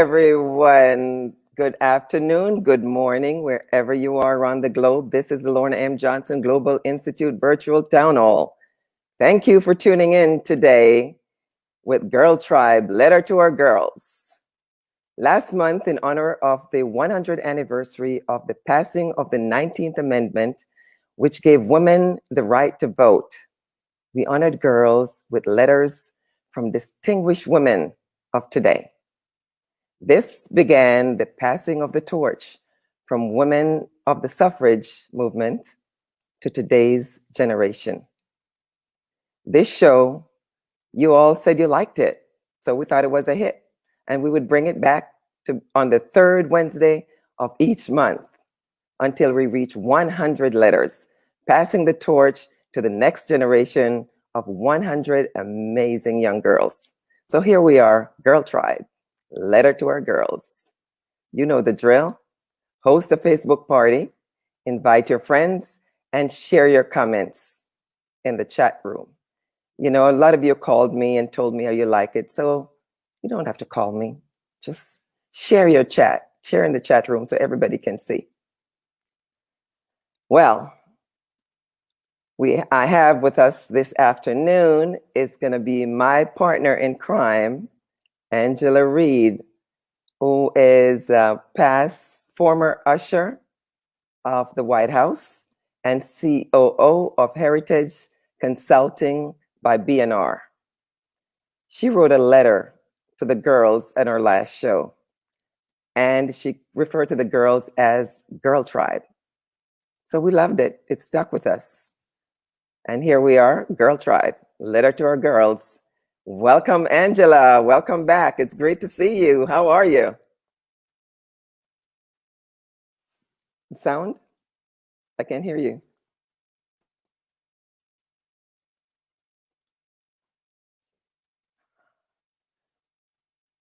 everyone. Good afternoon, good morning, wherever you are around the globe. This is the Lorna M. Johnson Global Institute Virtual Town Hall. Thank you for tuning in today with Girl Tribe, Letter to Our Girls. Last month, in honor of the 100th anniversary of the passing of the 19th Amendment, which gave women the right to vote, we honored girls with letters from distinguished women of today. This began the passing of the torch from women of the suffrage movement to today's generation. This show, you all said you liked it, so we thought it was a hit, and we would bring it back on the third Wednesday of each month until we reach 100 letters, passing the torch to the next generation of 100 amazing young girls. So here we are, Girl Tribe. Letter to Our Girls. You know the drill. Host a Facebook party, invite your friends, and share your comments in the chat room. You know, a lot of you called me and told me how you like it, so you don't have to call me. Just share your chat, share in the chat room so everybody can see. Well, I have with us this afternoon is going to be my partner in crime, Angella Reid, who is past former usher of the White House and COO of Heritage Consulting by B&R. She wrote a letter to the girls at our last show, and she referred to the girls as Girl Tribe. So we loved it. It stuck with us. And here we are, Girl Tribe, Letter to Our Girls. Welcome, Angella. Welcome back. It's great to see you. How are you? Sound? I can't hear you.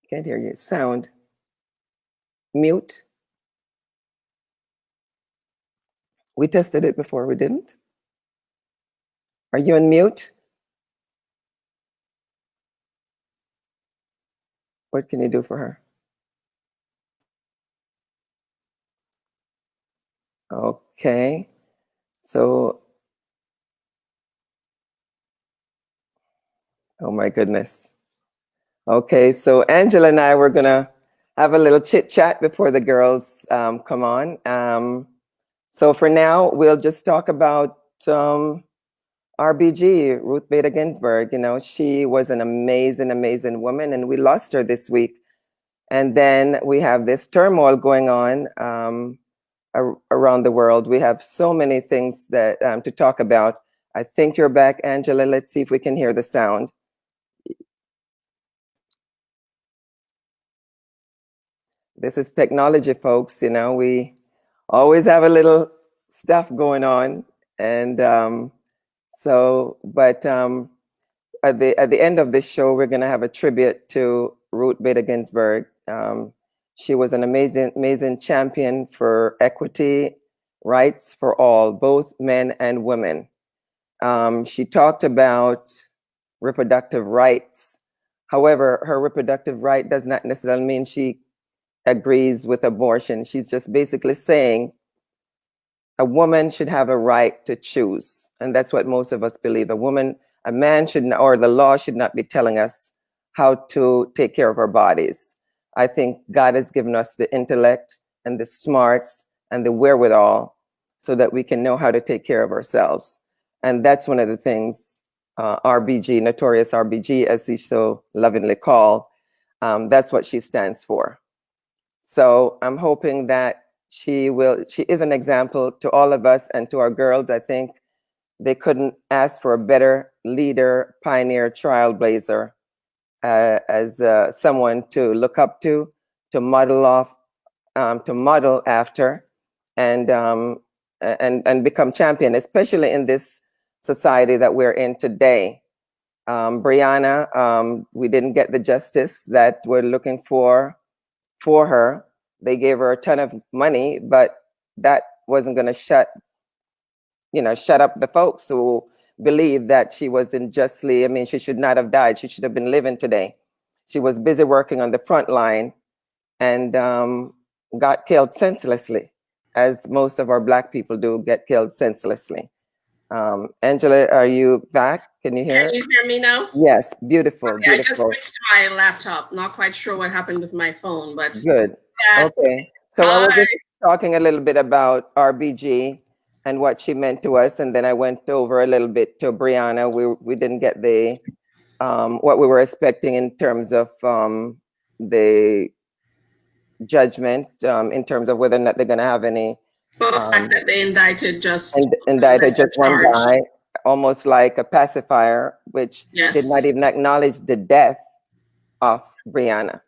Can't hear you. Sound. Mute. We tested it before, we didn't? Are you on mute? What can you do for her? Okay. So, oh my goodness. Okay, so Angela and I were gonna have a little chit chat before the girls come on. So for now, we'll just talk about RBG, Ruth Bader Ginsburg. You know, she was an amazing, amazing woman, and we lost her this week. And then we have this turmoil going on around the world. We have so many things that to talk about. I think you're back, Angela. Let's see if we can hear the sound. This is technology, folks. You know, we always have a little stuff going on. And but at the end of this show, we're going to have a tribute to Ruth Bader Ginsburg. She was an amazing champion for equity, rights for all, both men and women. She talked about reproductive rights. However, her reproductive right does not necessarily mean she agrees with abortion. She's just basically saying a woman should have a right to choose. And that's what most of us believe. A man should not, or the law should not be telling us how to take care of our bodies. I think God has given us the intellect and the smarts and the wherewithal so that we can know how to take care of ourselves. And that's one of the things RBG, Notorious RBG, as he's so lovingly called, that's what she stands for. So I'm hoping that she is an example to all of us and to our girls. I think they couldn't ask for a better leader, pioneer, trailblazer, as someone to look up to model after, and become champion, especially in this society that we're in today. Brianna, we didn't get the justice that we're looking for her. They gave her a ton of money, but that wasn't going to shut up the folks who believe that she was unjustly. I mean, she should not have died. She should have been living today. She was busy working on the front line, and got killed senselessly, as most of our Black people do, get killed senselessly. Angela, are you back? Can you hear? Can you hear me now? Yes, beautiful, Okay, I just beautiful. switched to my laptop. Not quite sure what happened with my phone, but Good. that. Okay. So I Hi. was just talking a little bit about RBG and what she meant to us, and then I went over a little bit to Brianna. We didn't get the what we were expecting in terms of the judgment, in terms of whether or not they're going to have any. Well, the fact that they indicted just Indicted lesser just one charge. guy, almost like a pacifier, which did not Yes. even acknowledge the death of Brianna.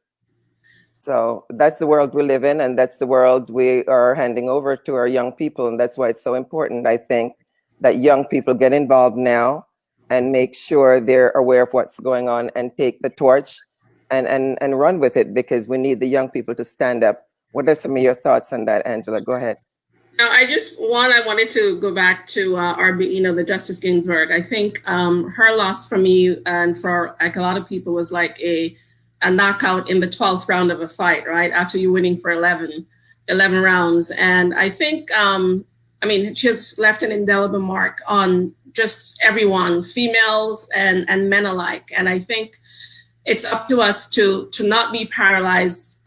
So that's the world we live in, and that's the world we are handing over to our young people. And that's why it's so important, I think, that young people get involved now and make sure they're aware of what's going on and take the torch and run with it, because we need the young people to stand up. What are some of your thoughts on that, Angela? Go ahead. Now, I wanted to go back to the Justice Ginsburg. I think her loss for me and for like a lot of people was like a knockout in the 12th round of a fight, right? After you're winning for 11 rounds. And I think, she has left an indelible mark on just everyone, females and men alike. And I think it's up to us to not be paralyzed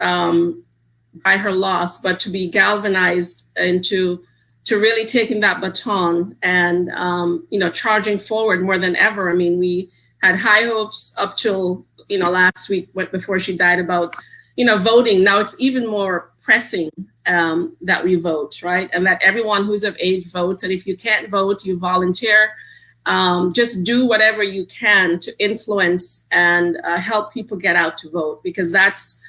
by her loss, but to be galvanized into really taking that baton and charging forward more than ever. I mean, we had high hopes up till last week before she died about voting. Now it's even more pressing that we vote, right, and that everyone who's of age votes. And if you can't vote, you volunteer. Just do whatever you can to influence and help people get out to vote, because that's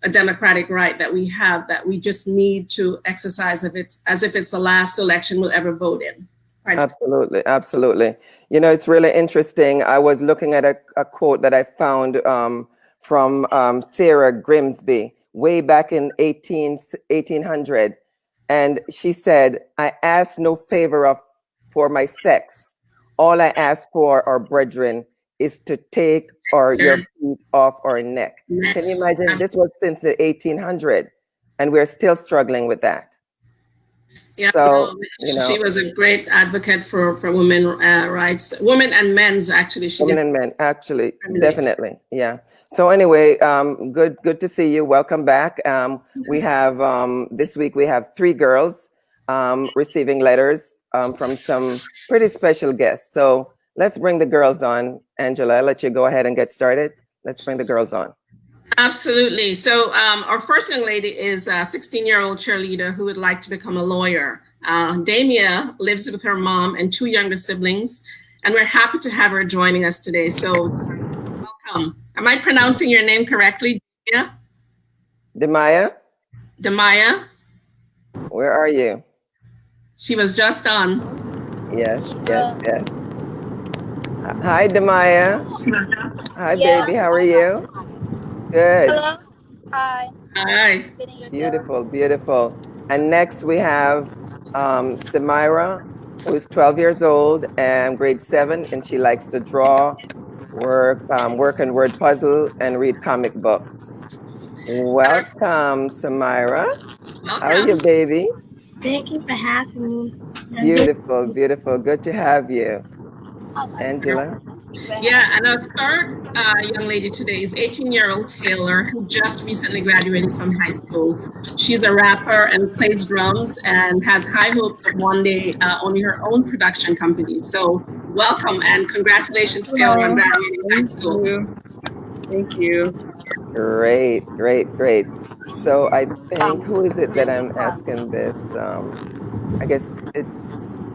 a democratic right that we have, that we just need to exercise as if it's the last election we'll ever vote in. Right? Absolutely, absolutely. It's really interesting. I was looking at a quote that I found from Sarah Grimsby way back in 1800. And she said, "I ask no favor for my sex. All I ask for, our brethren, is to take your feet off our neck." Can you imagine? This was since the 1800, and we're still struggling with that. Yeah, so she was a great advocate for women rights, women and men's actually. Women and men, actually, definitely, yeah. So anyway, good to see you. Welcome back. We have this week we have 3 girls receiving letters from some pretty special guests. So let's bring the girls on. Angela, I'll let you go ahead and get started. Let's bring the girls on. Absolutely. So our first young lady is a 16-year-old cheerleader who would like to become a lawyer. Damia lives with her mom and 2 younger siblings, and we're happy to have her joining us today. So welcome. Am I pronouncing your name correctly, Damia? Demaya? Demaya? Where are you? She was just on. Yes. Hi, Demaya. Hi, baby. How are you? Good. Hello. Hi. Hi. Beautiful. And next we have Samira, who is 12 years old and grade 7, and she likes to draw, work and word puzzle, and read comic books. Welcome, Samira. Welcome. How are you, baby? Thank you for having me. Beautiful. Good to have you. Angela? Yeah, and our third young lady today is 18-year-old Taylor, who just recently graduated from high school. She's a rapper and plays drums and has high hopes of one day owning her own production company. So welcome and congratulations, Taylor, on graduating high school. Thank you. Great. So I think, who is it that I'm asking this? I guess it's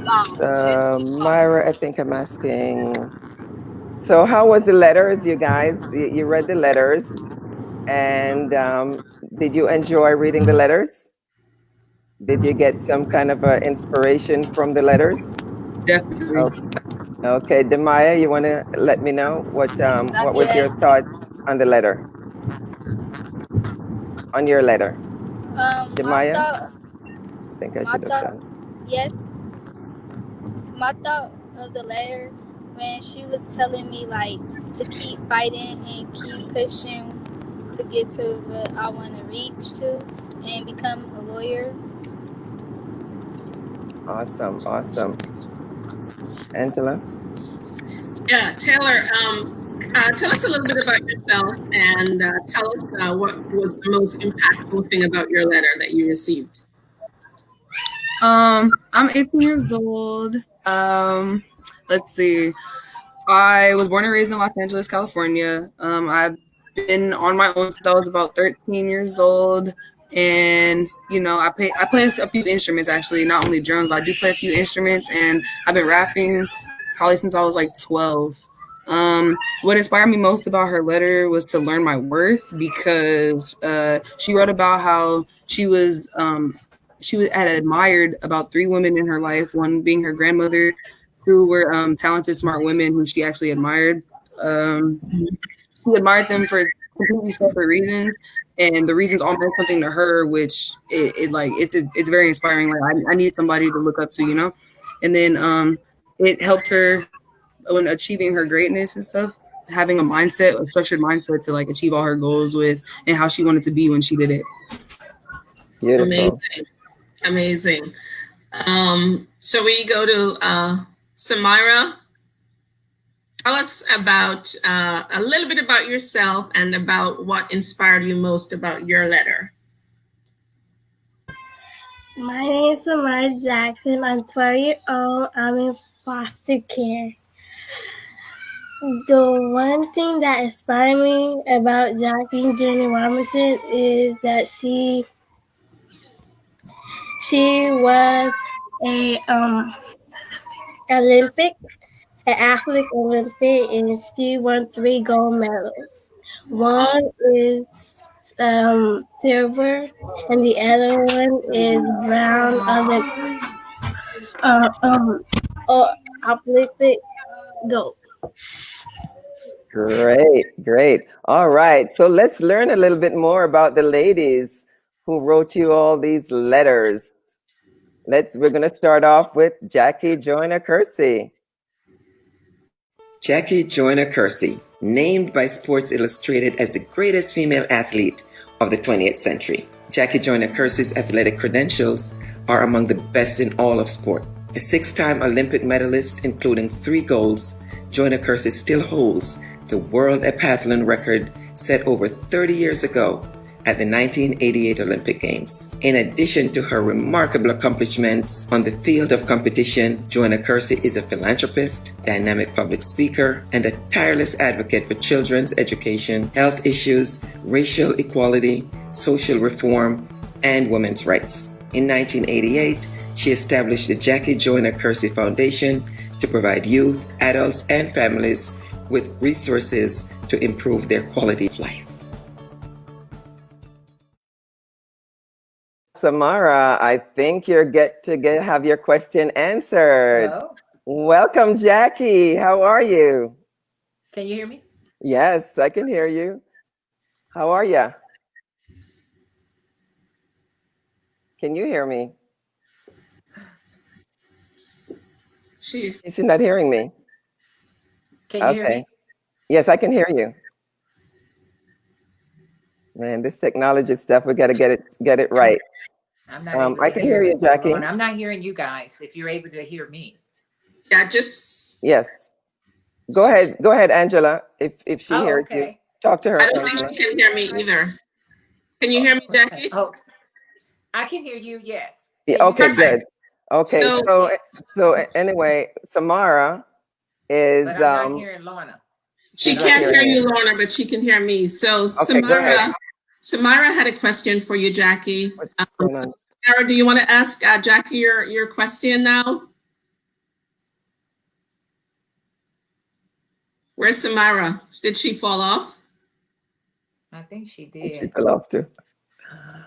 Myra. I think I'm asking. So how was the letters, you guys? You read the letters, and did you enjoy reading the letters? Did you get some kind of inspiration from the letters? Definitely. Okay, Demaya, you want to let me know what was your thought on the letter? On your letter, Demaya? I think I should have done. Yes. My thought of the letter, when she was telling me like to keep fighting and keep pushing to get to what I want to reach to and become a lawyer. Awesome. Awesome. Angela? Yeah, Taylor, tell us a little bit about yourself and tell us what was the most impactful thing about your letter that you received. I'm 18 years old. Let's see. I was born and raised in Los Angeles, California. I've been on my own since I was about 13 years old. And, you know, I play a few instruments, actually, not only drums, but I do play a few instruments. And I've been rapping probably since I was like 12. What inspired me most about her letter was to learn my worth, because she wrote about how she had admired about 3 women in her life, one being her grandmother, who were talented, smart women who she actually admired. She admired them for completely separate reasons, and the reasons all meant something to her, which it's very inspiring. Like I need somebody to look up to, you know. And then it helped her when achieving her greatness and stuff, having a structured mindset to like achieve all her goals with, and how she wanted to be when she did it. Beautiful. Amazing. So we go to Samira. Tell us about a little bit about yourself and about what inspired you most about your letter. My name is Samara Jackson. I'm 12 years old. I'm in foster care. The one thing that inspired me about Jackie Journey Robinson is that she was a athlete Olympic, and she won 3 gold medals. One is silver, and the other one is brown Olympic gold. Great. All right. So let's learn a little bit more about the ladies who wrote you all these letters. We're going to start off with Jackie Joyner Kersey. Jackie Joyner Kersey, named by Sports Illustrated as the greatest female athlete of the 20th century. Jackie Joyner Kersey's athletic credentials are among the best in all of sport. A 6-time Olympic medalist, including 3 golds, Joyner Kersey still holds the world heptathlon record set over 30 years ago at the 1988 Olympic Games. In addition to her remarkable accomplishments on the field of competition, Joyner Kersey is a philanthropist, dynamic public speaker, and a tireless advocate for children's education, health issues, racial equality, social reform, and women's rights. In 1988, she established the Jackie Joyner Kersey Foundation to provide youth, adults, and families with resources to improve their quality of life. Samara, I think you're have your question answered. Hello. Welcome, Jackie. How are you? Can you hear me? Yes, I can hear you. How are you? Can you hear me? She's not hearing me. Can you hear me? Yes, I can hear you. Man, this technology stuff, we got to get it right. I'm not able to I can hear you, Jackie. I'm not hearing you guys. If you're able to hear me. Yeah, just. Yes. Go ahead, Angela. If she hears you, talk to her. I don't think she can hear me either. Can you hear me, Jackie? Oh, I can hear you. Yes. Yeah, okay, good. Okay, so anyway, Samara is. But I'm not hearing Lorna. She can't hear you, Lorna, but she can hear me. So Samara had a question for you, Jackie. Samara, do you want to ask Jackie your question now? Where's Samara? Did she fall off? I think she did. She fell off too.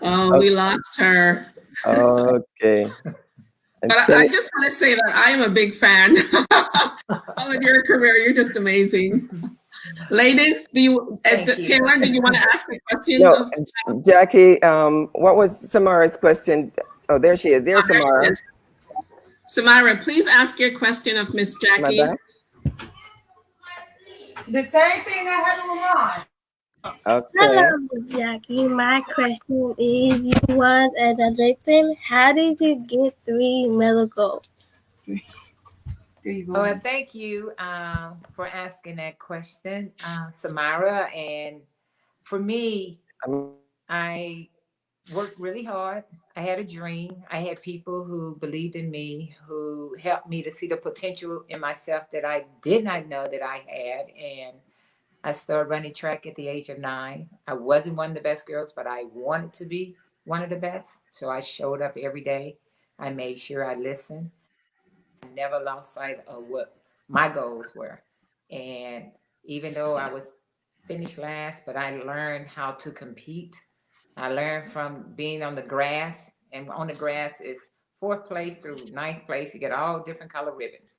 Oh, we lost her. Okay. But I just want to say that I am a big fan of your career. You're just amazing. Ladies, Taylor, do you want to ask a question? No, Jackie, what was Samara's question? Oh, there she is. There's Samara. Samara, please ask your question of Miss Jackie. The same thing that happened with mine. Okay. Hello, Jackie. My question is, you was at the Lipton. How did you get 3 medal golds? There you go. Well, thank you for asking that question, Samara. And for me, I worked really hard. I had a dream. I had people who believed in me, who helped me to see the potential in myself that I did not know that I had. And I started running track at the age of 9. I wasn't one of the best girls, but I wanted to be one of the best. So I showed up every day. I made sure I listened. I never lost sight of what my goals were. And even though I was finished last, but I learned how to compete. I learned from being on the grass, and on the grass is fourth place through ninth place. You get all different color ribbons.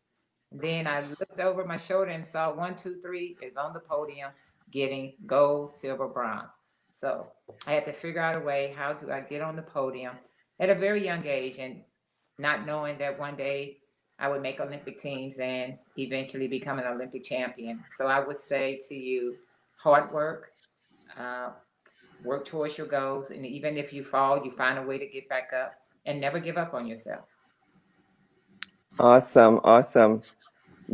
Then I looked over my shoulder and saw 1, 2, 3 is on the podium getting gold, silver, bronze. So I had to figure out a way, how do I get on the podium at a very young age, and not knowing that one day I would make Olympic teams and eventually become an Olympic champion. So I would say to you, hard work, uh, work towards your goals, and even if you fall, you find a way to get back up and never give up on yourself. Awesome. Awesome.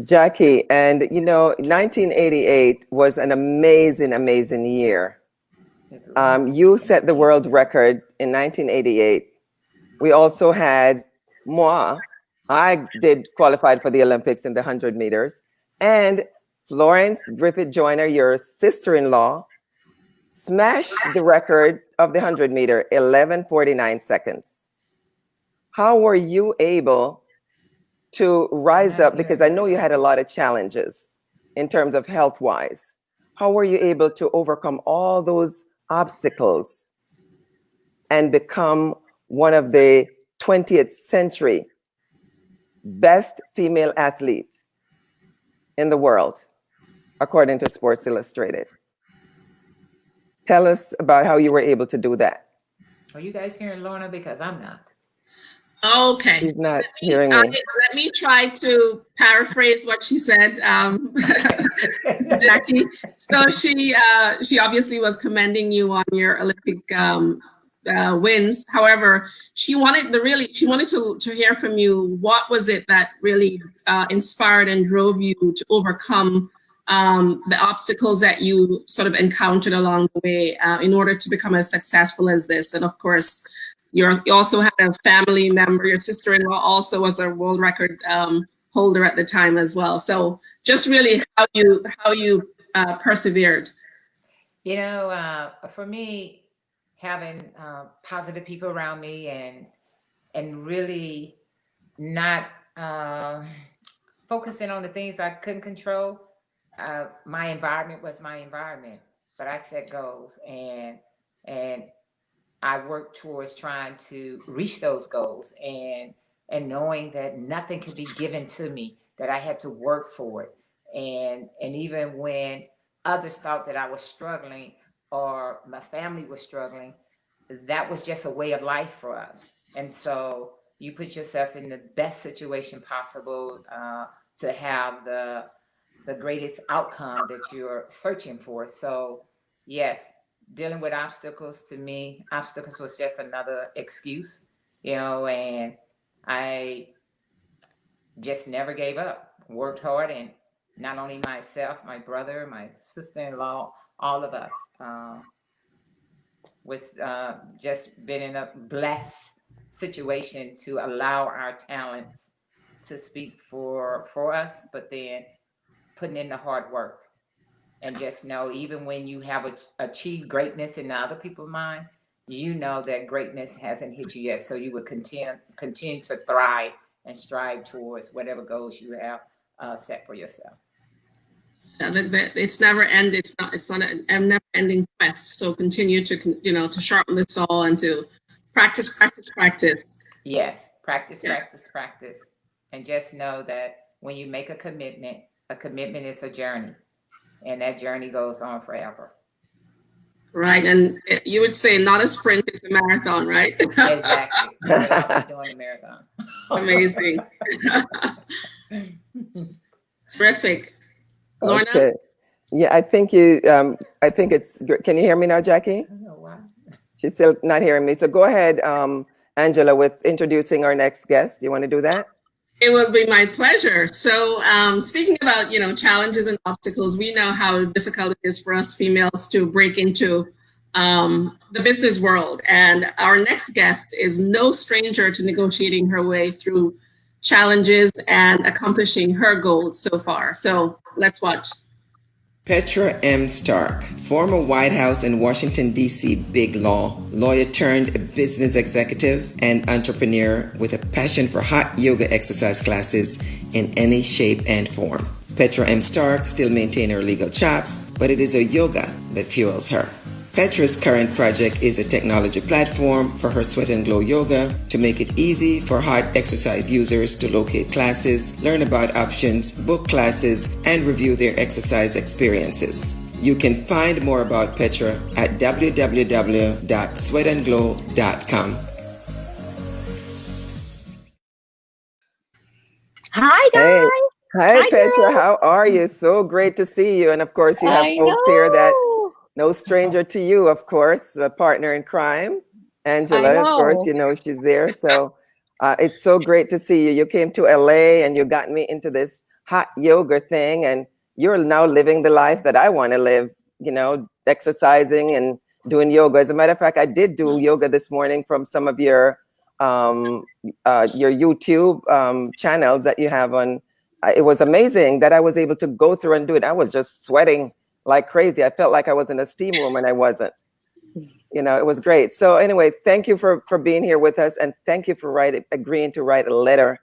Jackie, and 1988 was an amazing, amazing year. You set the world record in 1988. We also had I did qualified for the Olympics in the 100 meters. And Florence Griffith Joyner, your sister-in-law, smashed the record of the 100 meter, 11:49 seconds. How were you able to rise up? Because I know you had a lot of challenges in terms of health-wise. How were you able to overcome all those obstacles and become one of the 20th century best female athlete in the world, according to Sports Illustrated? Tell us about how you were able to do that. Are you guys hearing Lorna? Because I'm not. Okay. She's not hearing me. Let me try to paraphrase what she said, Jackie. So she obviously was commending you on your Olympic wins. However, she wanted to hear from you. What was it that really inspired and drove you to overcome the obstacles that you sort of encountered along the way in order to become as successful as this? And of course, you also had a family member, your sister-in-law also was a world record holder at the time as well. So just really how you persevered. For me, having positive people around me and really not focusing on the things I couldn't control. My environment was my environment, but I set goals and I worked towards trying to reach those goals and knowing that nothing could be given to me, that I had to work for it. And even when others thought that I was struggling or my family was struggling, that was just a way of life for us. And so you put yourself in the best situation possible to have the greatest outcome that you're searching for. So yes, dealing with obstacles, to me, obstacles was just another excuse, and I just never gave up, worked hard, and not only myself, my brother, my sister-in-law, all of us was just been in a blessed situation to allow our talents to speak for us, but then putting in the hard work. And just know, even when you have achieved greatness in other people's mind, you know that greatness hasn't hit you yet. So you would continue to thrive and strive towards whatever goals you have set for yourself. It's never end. It's not a never ending quest. So continue to sharpen the saw and to practice. Yes, practice. And just know that when you make a commitment is a journey. And that journey goes on forever. Right. And you would say not a sprint, it's a marathon, right? Exactly. We're doing a marathon. Amazing. Terrific. Lorna? Okay. Yeah, I think you, I think it's, can you hear me now, Jackie? I don't know why. She's still not hearing me. So go ahead, Angela, with introducing our next guest. You want to do that? It will be my pleasure. So, speaking about challenges and obstacles, we know how difficult it is for us females to break into the business world, and our next guest is no stranger to negotiating her way through challenges and accomplishing her goals so far. So, let's watch. Petra M. Starke, former White House and Washington, D.C. big law, lawyer turned business executive and entrepreneur with a passion for hot yoga exercise classes in any shape and form. Petra M. Starke still maintains her legal chops, but it is her yoga that fuels her. Petra's current project is a technology platform for her Sweat and Glow Yoga to make it easy for hot exercise users to locate classes, learn about options, book classes, and review their exercise experiences. You can find more about Petra at www.sweatandglow.com. Hi, guys. Hey. Hi, Petra. Girls. How are you? So great to see you. And of course, you have folks here that no stranger to you, of course, a partner in crime, Angela, of course, she's there. So it's so great to see you. You came to LA and you got me into this hot yoga thing, and you're now living the life that I want to live, exercising and doing yoga. As a matter of fact, I did do yoga this morning from some of your YouTube channels that you have on. It was amazing that I was able to go through and do it. I was just sweating like crazy. I felt like I was in a steam room and I wasn't. It was great. So anyway, thank you for being here with us, and thank you for agreeing to write a letter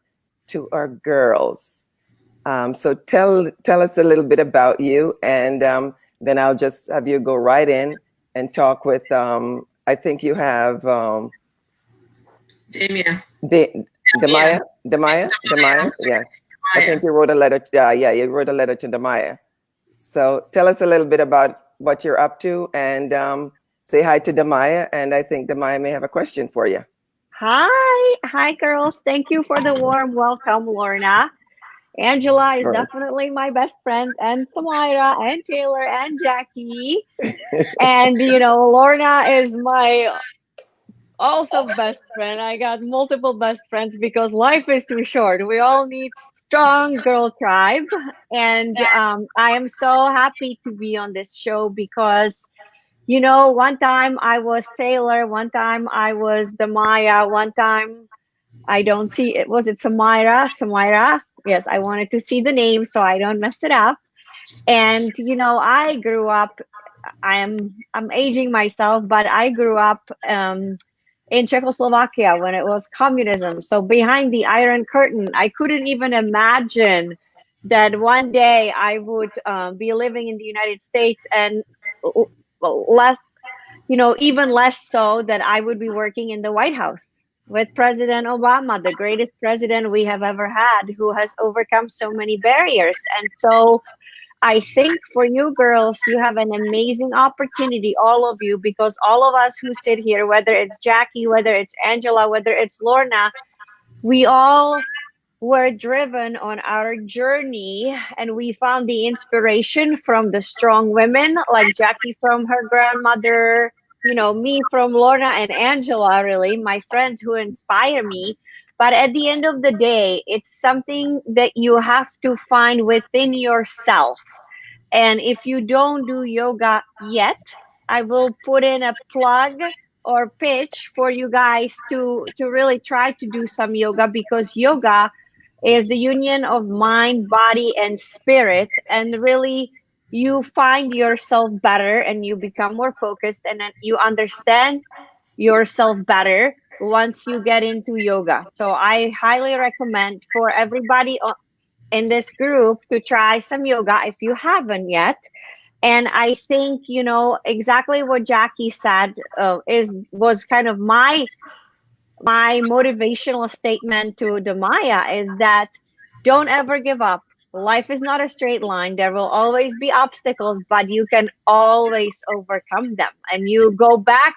to our girls. So tell us a little bit about you, and then I'll just have you go right in and talk with. I think you have Damia. Demaya. Yes. I think you wrote a letter. You wrote a letter to Demaya. So tell us a little bit about what you're up to, and say hi to Demaya. And I think Demaya may have a question for you. Hi, girls. Thank you for the warm welcome, Lorna. Angela is definitely my best friend, and Samira, and Taylor, and Jackie. And Lorna is my also best friend. I got multiple best friends because life is too short. We all need strong girl tribe. And I am so happy to be on this show because one time I was Taylor, one time I was the Maya, one time I don't see it. Was it Samira? Yes, I wanted to see the name so I don't mess it up. And I grew up. I'm aging myself, but I grew up in Czechoslovakia when it was communism. So behind the Iron Curtain, I couldn't even imagine that one day I would be living in the United States, and less, even less so that I would be working in the White House with President Obama, the greatest president we have ever had, who has overcome so many barriers. And so I think for you girls, you have an amazing opportunity, all of you, because all of us who sit here, whether it's Jackie, whether it's Angela, whether it's Lorna, we all were driven on our journey, and we found the inspiration from the strong women like Jackie from her grandmother, me from Lorna, and Angela, really, my friends who inspire me. But at the end of the day, it's something that you have to find within yourself. And if you don't do yoga yet, I will put in a plug or pitch for you guys to really try to do some yoga, because yoga is the union of mind, body, and spirit. And really, you find yourself better and you become more focused, and then you understand yourself better once you get into yoga. So I highly recommend for everybody in this group to try some yoga if you haven't yet. And I think exactly what Jackie said was kind of my motivational statement to the Maya, is that don't ever give up. Life is not a straight line. There will always be obstacles, but you can always overcome them. And you go back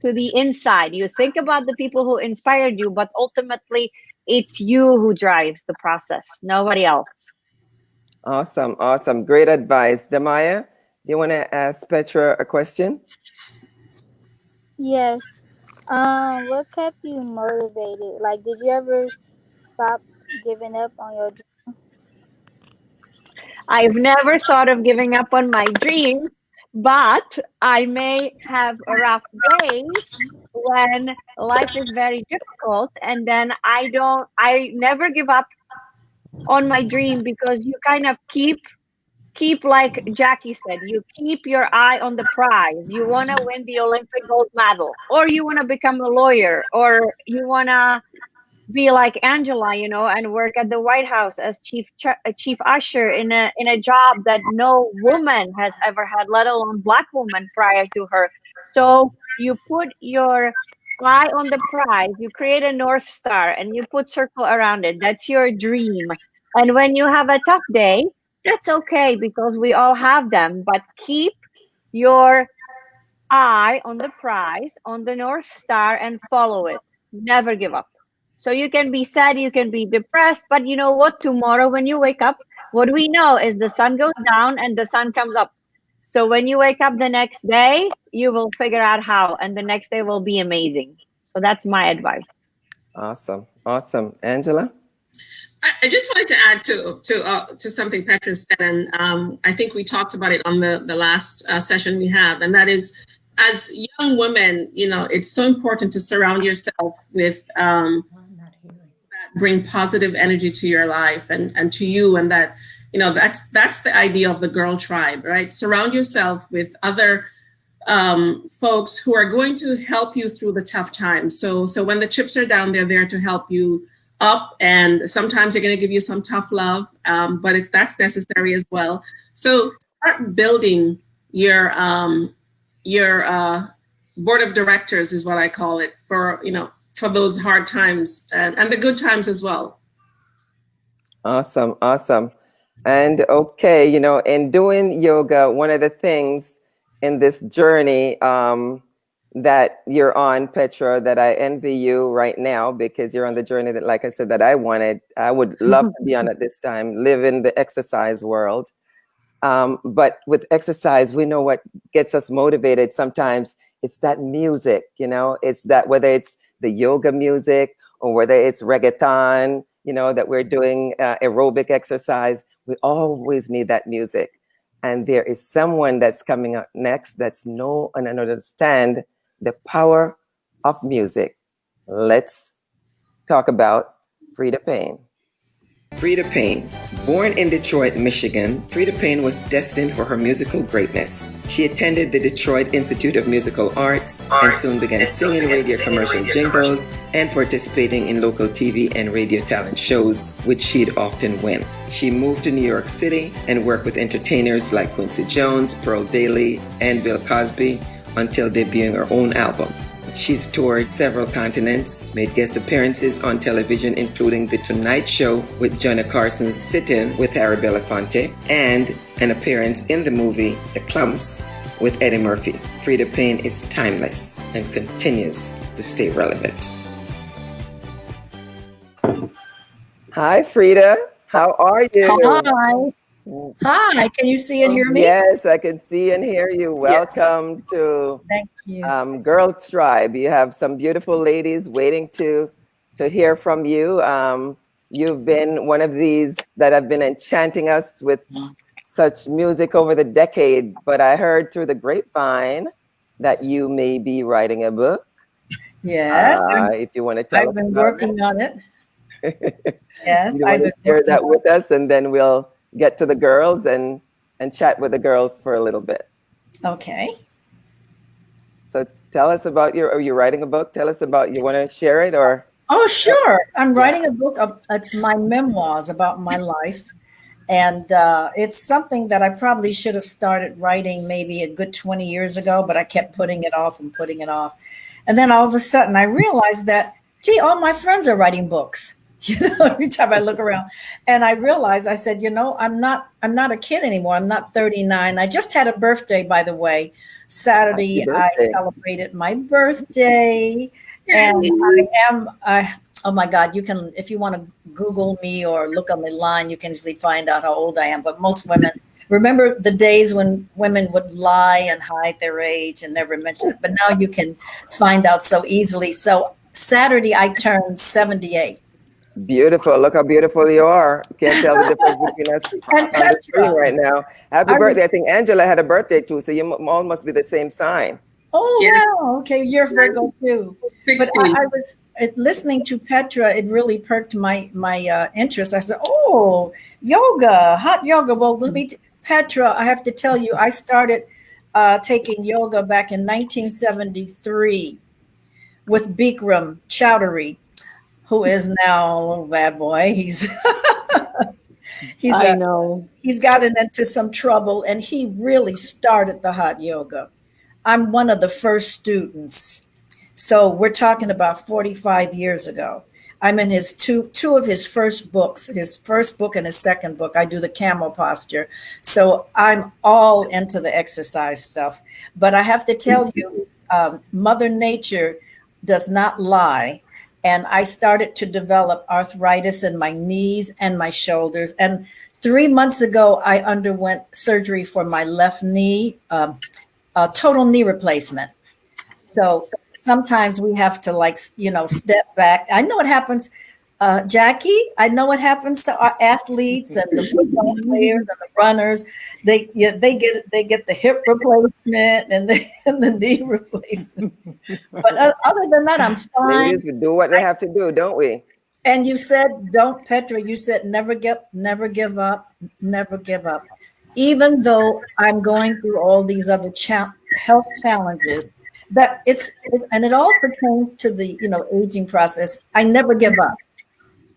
to the inside. You think about the people who inspired you, but ultimately it's you who drives the process, nobody else. Awesome. Great advice. Demaya, You want to ask Petra a question? Yes. What kept you motivated? Like, did you ever stop giving up on your dream? I've never thought of giving up on my dreams, but I may have rough days when life is very difficult, and then I never give up on my dream because you kind of keep like Jackie said, you keep your eye on the prize. You want to win the Olympic gold medal, or you want to become a lawyer, or you want to be like Angela, and work at the White House as chief usher in a job that no woman has ever had, let alone black woman prior to her. So you put your eye on the prize, you create a North Star, and you put circle around it. That's your dream. And when you have a tough day, that's okay because we all have them. But keep your eye on the prize, on the North Star, and follow it. Never give up. So you can be sad, you can be depressed, but you know what? Tomorrow when you wake up, what we know is the sun goes down and the sun comes up. So when you wake up the next day, you will figure out how, and the next day will be amazing. So that's my advice. Awesome. Awesome. Angela? I just wanted to add to something Petra said, and I think we talked about it on the last session we have, and that is, as young women, it's so important to surround yourself with that bring positive energy to your life and to you, and that that's the idea of the girl tribe, right? Surround yourself with other folks who are going to help you through the tough times. So when the chips are down, they're there to help you up, and sometimes they're going to give you some tough love, but that's necessary as well. So start building your board of directors is what I call it for those hard times and the good times as well. Awesome. Awesome. And okay, in doing yoga, one of the things in this journey that you're on, Petra, that I envy you right now, because you're on the journey that, like I said, that I would love to be on at this time, live in the exercise world. But with exercise, we know what gets us motivated. Sometimes it's that music, it's that, whether it's the yoga music or whether it's reggaeton, that we're doing aerobic exercise, we always need that music. And there is someone that's coming up next that's know and understand the power of music. Let's talk about Freda Payne. Freda Payne. Born in Detroit, Michigan, Freda Payne was destined for her musical greatness. She attended the Detroit Institute of Musical Arts and soon began singing radio commercial jingles and participating in local TV and radio talent shows, which she'd often win. She moved to New York City and worked with entertainers like Quincy Jones, Pearl Daly, and Bill Cosby until debuting her own album. She's toured several continents, made guest appearances on television, including The Tonight Show with Johnny Carson's Sit-In with Harry Belafonte, and an appearance in the movie The Clumps with Eddie Murphy. Freda Payne is timeless and continues to stay relevant. Hi, Freda. How are you? Hi, can you see and hear me? Yes, I can see and hear you. Welcome to Thank you. Girl Tribe. You have some beautiful ladies waiting to hear from you. You've been one of these that have been enchanting us with such music over the decade, but I heard through the grapevine that you may be writing a book. Yes. If you want to tell us I've been working on it. Yes, you want to share that with us, and then we'll get to the girls and chat with the girls for a little bit. Okay. So tell us about are you writing a book? Tell us about, you want to share it or? Oh, sure. I'm writing a book. It's my memoirs about my life. And it's something that I probably should have started writing maybe a good 20 years ago, but I kept putting it off and putting it off. And then all of a sudden I realized that, gee, all my friends are writing books. Every time I look around, and I realized, I said, I'm not a kid anymore. I'm not 39. I just had a birthday, by the way. Saturday, I celebrated my birthday, and I am, oh my God, you can, if you want to Google me or look on the line, you can easily find out how old I am. But most women Remember the days when women would lie and hide their age and never mention it, but now you can find out so easily. So Saturday I turned 78. Beautiful. Look how beautiful you are. Can't tell the difference between us And on the screen Petra, right now. Happy I was, birthday. I think Angela had a birthday too, so you all must be the same sign. oh Yes. wow, okay, you're Virgo too. But 16. I was listening to Petra. It really perked my interest. I said, "Oh, yoga, hot yoga." Well, Petra, I have to tell you, I started taking yoga back in 1973 with Bikram Chowdhury, who is now a little bad boy. I know. He's gotten into some trouble, and he really started the hot yoga. I'm one of the first students. So we're talking about 45 years ago. I'm in his two of his first books, his first book and his second book. I do the camel posture. So I'm all into the exercise stuff. But I have to tell you, Mother Nature does not lie. And I started to develop arthritis in my knees and my shoulders. And 3 months ago, I underwent surgery for my left knee, a total knee replacement. So sometimes we have to, like, step back. I know what happens, Jackie. I know what happens to our athletes and the football players and the runners. They get the hip replacement and the knee replacement. But other than that, I'm fine. Ladies, we do what they have to do, don't we? And you said, don't, Petra, you said never give up, never give up. Even though I'm going through all these other health challenges, and it all pertains to the aging process. I never give up.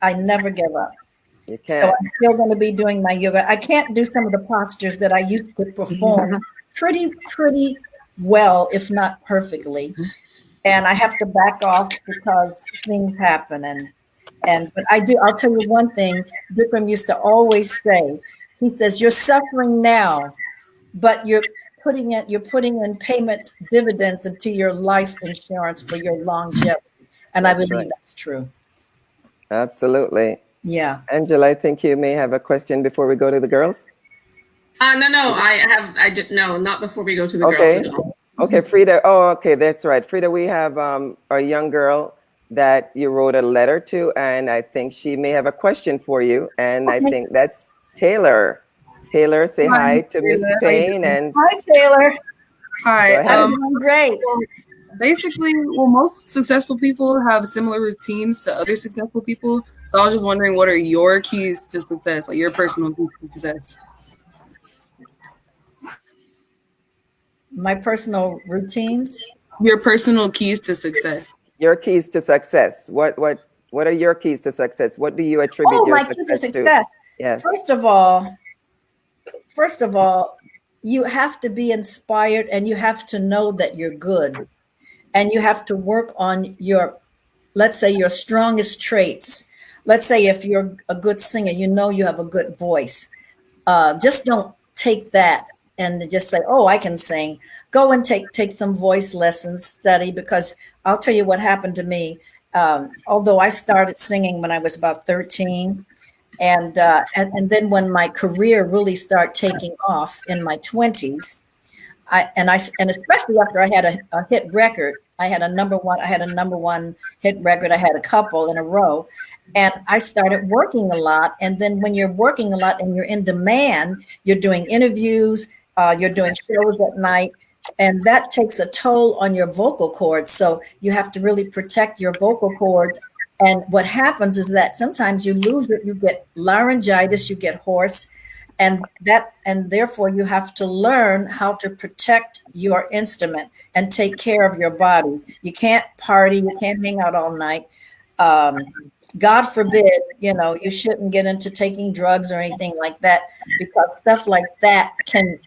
I never give up. You So can't. I'm still going to be doing my yoga. I can't do some of the postures that I used to perform pretty well, if not perfectly. And I have to back off because things happen. But I'll tell you one thing, Bikram used to always say, he says, you're suffering now, but you're putting in payments, dividends into your life insurance for your longevity. And I believe that's true. Absolutely. Yeah. Angela, I think you may have a question before we go to the girls. No, no, not before we go to the girls. No. Okay, Freda. Oh, okay, that's right. Freda, we have a young girl that you wrote a letter to, and I think she may have a question for you. And I think that's Taylor. Taylor, say hi to Miss Payne. And hi, Taylor. Hi. I'm great. Basically, most successful people have similar routines to other successful people. So I was just wondering, what are your keys to success, like your personal keys to success? My personal routines? Your personal keys to success. Your keys to success. What are your keys to success? What do you attribute your success to? Yes. First of all, you have to be inspired and you have to know that you're good. And you have to work on let's say your strongest traits. Let's say if you're a good singer, you have a good voice. Just don't take that and just say, oh, I can sing. Go and take some voice lessons, study, because I'll tell you what happened to me. Although I started singing when I was about 13, and then when my career really started taking off in my 20s, and especially after I had a hit record, I had a number one hit record. I had a couple in a row, and I started working a lot. And then when you're working a lot and you're in demand, you're doing interviews, you're doing shows at night, and that takes a toll on your vocal cords. So you have to really protect your vocal cords. And what happens is that sometimes you lose it. You get laryngitis, you get hoarse. And therefore you have to learn how to protect your instrument and take care of your body. You can't party, you can't hang out all night. God forbid, you shouldn't get into taking drugs or anything like that, because stuff like that can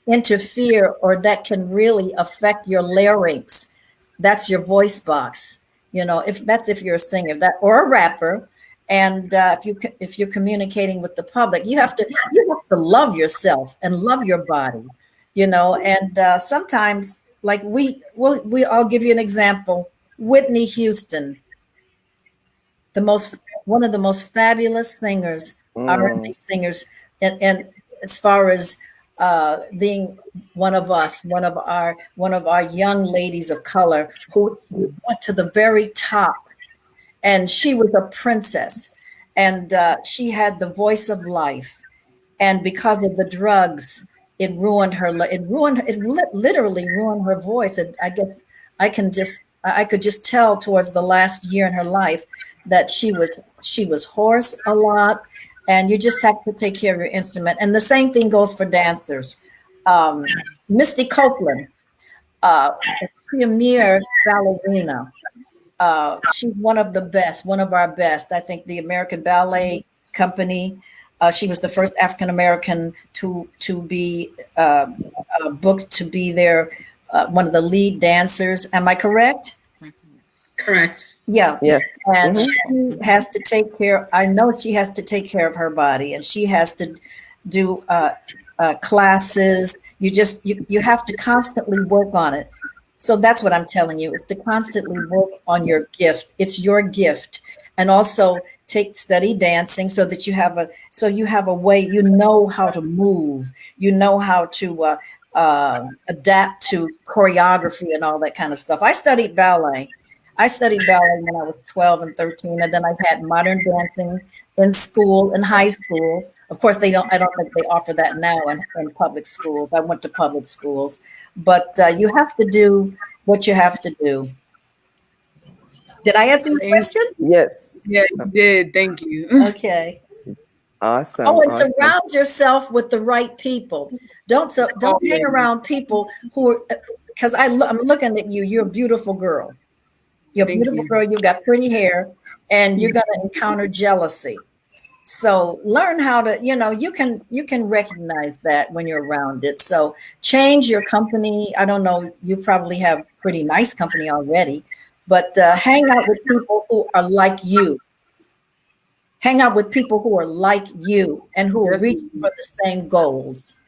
interfere, or that can really affect your larynx. That's your voice box. If you're a singer or a rapper. And if you're communicating with the public, you have to love yourself and love your body, And sometimes, like I'll give you an example. Whitney Houston, one of the most fabulous singers, R&B singers, and as far as being one of us, one of our young ladies of color who went to the very top, and she was a princess, and she had the voice of life, and because of the drugs, it ruined her. Literally ruined her voice. And I guess I could just tell towards the last year in her life that she was hoarse a lot, and you just have to take care of your instrument. And the same thing goes for dancers. Misty Copeland, premier ballerina. She's one of the best, one of our best. I think the American Ballet Company. She was the first African American to be booked to be their one of the lead dancers. Am I correct? Correct. Yeah. Yes. And she has to take care. I know she has to take care of her body, and she has to do classes. You have to constantly work on it. So that's what I'm telling you, is to constantly work on your gift. It's your gift. And also take steady dancing so that you have a way, you know how to move, you know how to adapt to choreography and all that kind of stuff. I studied ballet. When I was 12 and 13, and then I had modern dancing in school, in high school. Of course, I don't think they offer that now in public schools. I went to public schools, but you have to do what you have to do. Did I answer your question? Yes. Yeah, you did. Thank you. Okay. Awesome. Oh, and awesome. surround yourself with the right people. Don't hang around people who are, because I'm looking at you. You're a beautiful girl. You're a beautiful girl. You got pretty hair, and you're going to encounter jealousy. So learn how to, you can recognize that when you're around it. So change your company. I don't know. You probably have pretty nice company already, but hang out with people who are like you. Hang out with people who are like you and who are reaching for the same goals.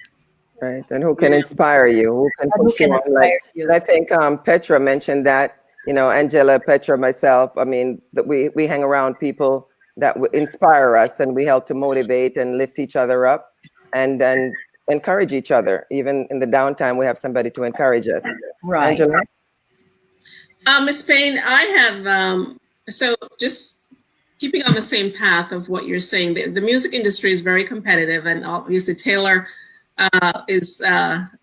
Right. And who can inspire you, who can push you on. You. I think Petra mentioned that, Angela, Petra, myself, I mean, that we hang around people that inspire us, and we help to motivate and lift each other up and encourage each other. Even in the downtime, we have somebody to encourage us. Right. Angela? Ms. Payne, I have, so just keeping on the same path of what you're saying, the music industry is very competitive, and obviously Taylor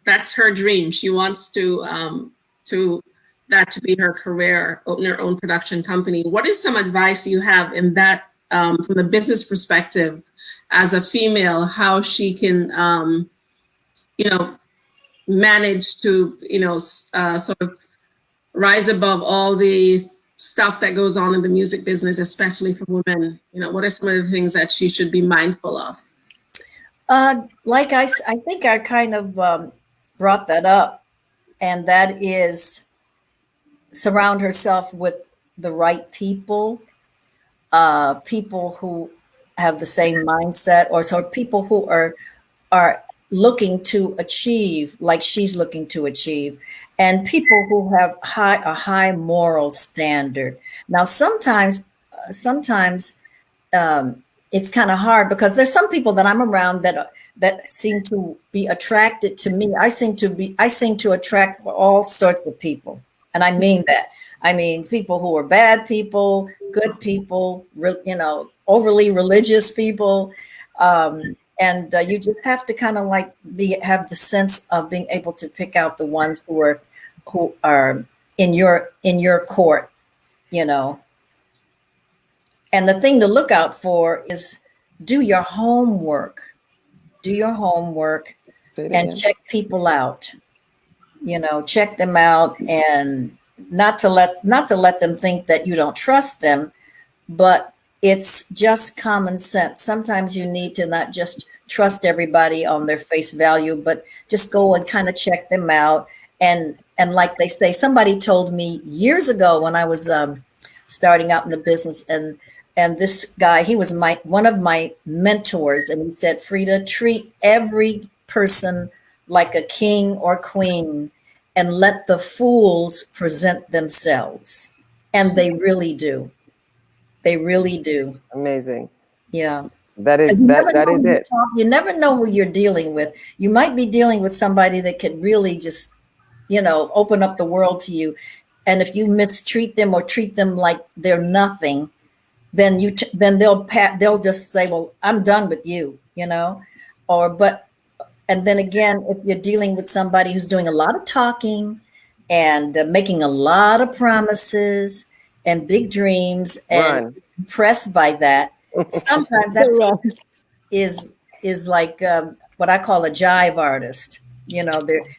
that's her dream. She wants to that to be her career, open her own production company. What is some advice you have in that, from the business perspective, as a female, how she can, manage to, sort of rise above all the stuff that goes on in the music business, especially for women? What are some of the things that she should be mindful of? Like I think I kind of brought that up, and that is surround herself with the right people, people who have the same mindset, or so people who are looking to achieve like she's looking to achieve, and people who have a high moral standard. Now, sometimes it's kind of hard, because there's some people that I'm around that seem to be attracted to me. I seem to attract all sorts of people. And I mean that. I mean, people who are bad people, good people, overly religious people. And you just have to kind of like have the sense of being able to pick out the ones who are in your court, And the thing to look out for is do your homework. And check people out. Check them out, and not to let them think that you don't trust them, but it's just common sense. Sometimes you need to not just trust everybody on their face value, but just go and kind of check them out. And like they say, somebody told me years ago when I was starting out in the business, and this guy, he was one of my mentors, and he said, Freda, treat every person like a king or queen, and let the fools present themselves. And they really do. They really do. Amazing. Yeah. That is You that never that know is who it. you never know who you're dealing with. You might be dealing with somebody that could really just, open up the world to you. And if you mistreat them or treat them like they're nothing, then then they'll just say, "Well, I'm done with you," and then again, if you're dealing with somebody who's doing a lot of talking and making a lot of promises and big dreams and Run. impressed by that, sometimes that person is like what I call a jive artist.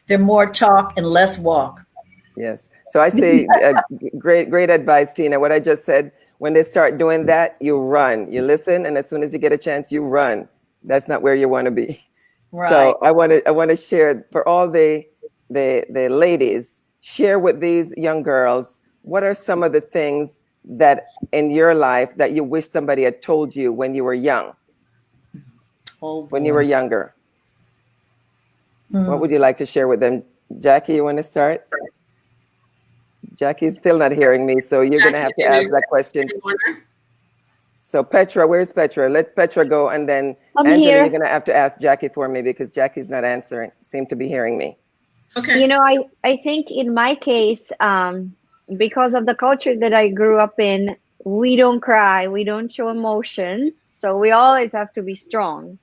They're more talk and less walk. Yes. So I say, great advice, Tina. What I just said, when they start doing that, you run. You listen, and as soon as you get a chance, you run. That's not where you want to be. Right. So I want to share for all the ladies, share with these young girls, what are some of the things that in your life that you wish somebody had told you when you were young, Oh when you were boy. younger? What would you like to share with them? Jackie, you want to start? Jackie's still not hearing me, so you're going to have to ask that question. So Petra, where's Petra? Let Petra go, and then I'm Angela, here. you're going to have to ask Jackie for me because Jackie's not answering, seem to be hearing me. Okay. I think in my case, because of the culture that I grew up in, we don't cry, we don't show emotions, so we always have to be strong.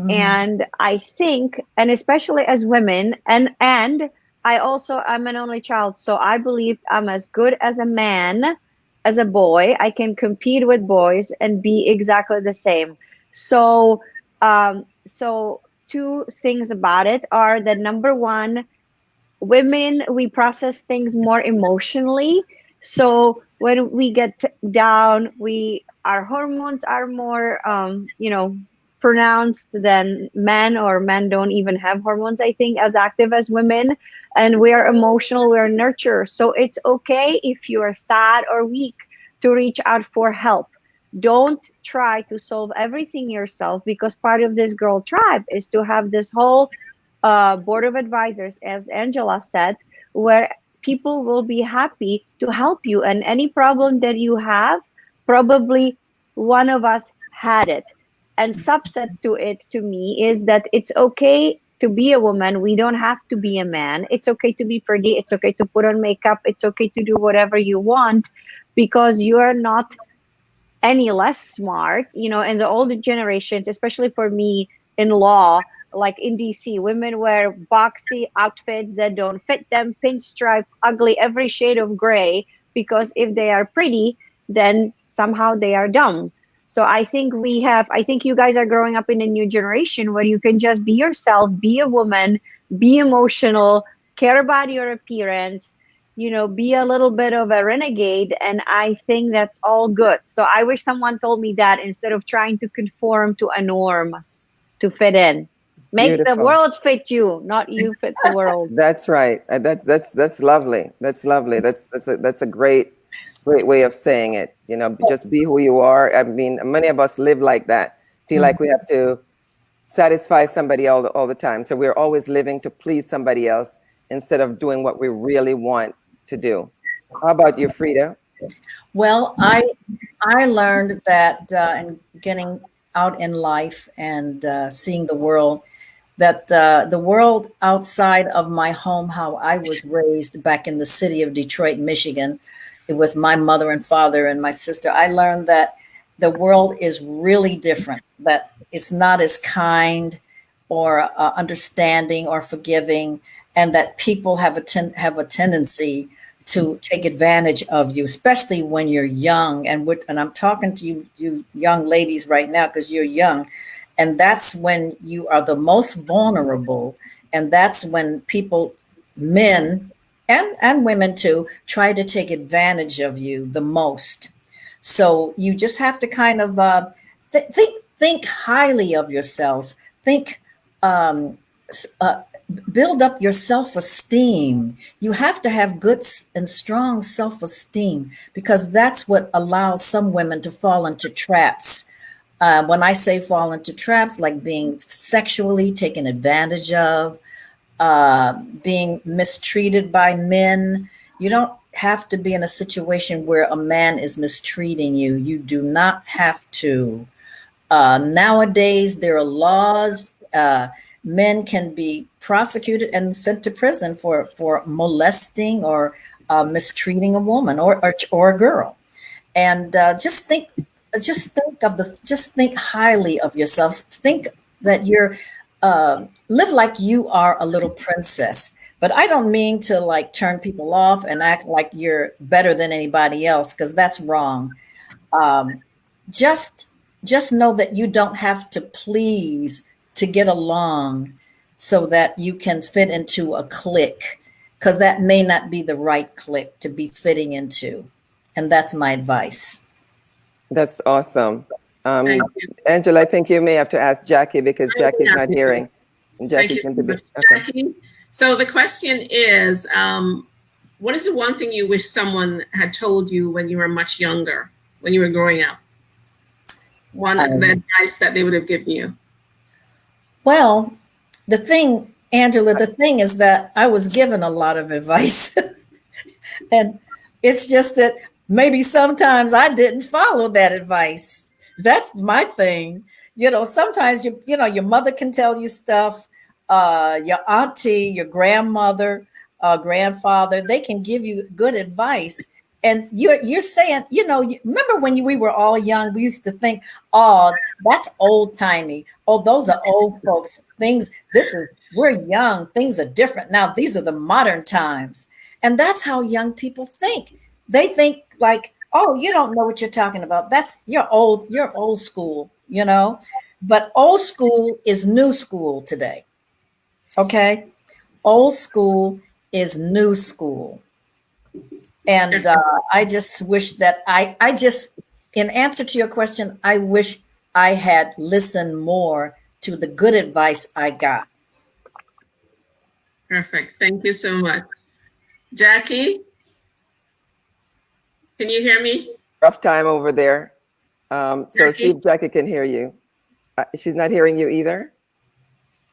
And I think, and especially as women, and I'm an only child, so I believe I'm as good as a man, as a boy. I can compete with boys and be exactly the same. So, so two things about it are that number one, women, we process things more emotionally. So when we get down, our hormones are more pronounced than men, or men don't even have hormones, I think, as active as women. And we are emotional, we are nurture. So it's okay if you are sad or weak to reach out for help. Don't try to solve everything yourself, because part of this girl tribe is to have this whole board of advisors, as Angela said, where people will be happy to help you. And any problem that you have, probably one of us had it. And subset to it, to me, is that it's okay to be a woman. We don't have to be a man. It's okay to be pretty. It's okay to put on makeup. It's okay to do whatever you want, because you are not any less smart. In the older generations, especially for me in law, like in DC, women wear boxy outfits that don't fit them, pinstripe, ugly, every shade of gray, because if they are pretty, then somehow they are dumb. So I think you guys are growing up in a new generation where you can just be yourself, be a woman, be emotional, care about your appearance, be a little bit of a renegade. And I think that's all good. So I wish someone told me that, instead of trying to conform to a norm to fit in. Make the Beautiful. world fit you, not you fit the world. That's right. That's lovely. That's lovely. That's a great way of saying it. Just be who you are. I mean, many of us live like that. Feel like we have to satisfy somebody all the time. So we're always living to please somebody else instead of doing what we really want to do. How about you, Freda? Well, I learned that in getting out in life and seeing the world, that the world outside of my home, how I was raised back in the city of Detroit, Michigan, with my mother and father and my sister, I learned that the world is really different, that it's not as kind or understanding or forgiving, and that people have a tendency to take advantage of you, especially when you're young. And I'm talking to you young ladies right now, because you're young. And that's when you are the most vulnerable. And that's when people, men and women too, try to take advantage of you the most. So you just have to kind of think highly of yourselves. Think, uh, build up your self-esteem. You have to have good and strong self-esteem, because that's what allows some women to fall into traps. When I say fall into traps, like being sexually taken advantage of, being mistreated by men. You don't have to be in a situation where a man is mistreating you. You do not have to. Nowadays, there are laws. Men can be prosecuted and sent to prison for molesting or mistreating a woman or a girl. And just think highly of yourself. Think that live like you are a little princess. But I don't mean to like turn people off and act like you're better than anybody else, because that's wrong. Um, just know that you don't have to please to get along so that you can fit into a clique, because that may not be the right clique to be fitting into. And that's my advice. That's awesome. Thank you. Angela, I think you may have to ask Jackie because Jackie's not hearing. And Thank you Jackie's so going to be much, okay. Jackie. So the question is, what is the one thing you wish someone had told you when you were much younger, when you were growing up? The advice that they would have given you. Well, Angela, the thing is that I was given a lot of advice. And it's just that maybe sometimes I didn't follow that advice. That's my thing. Sometimes your mother can tell you stuff, your auntie, your grandmother, grandfather, they can give you good advice. And you're saying, remember when we were all young, we used to think, oh, that's old timey. Oh, those are old folks. We're young. Things are different now. These are the modern times. And that's how young people think. They think like, oh, you don't know what you're talking about. You're old school, but old school is new school today. Okay. Old school is new school. And I just wish that in answer to your question, I wish I had listened more to the good advice I got. Perfect. Thank you so much. Jackie, can you hear me? Rough time over there. So see if Jackie can hear you. She's not hearing you either.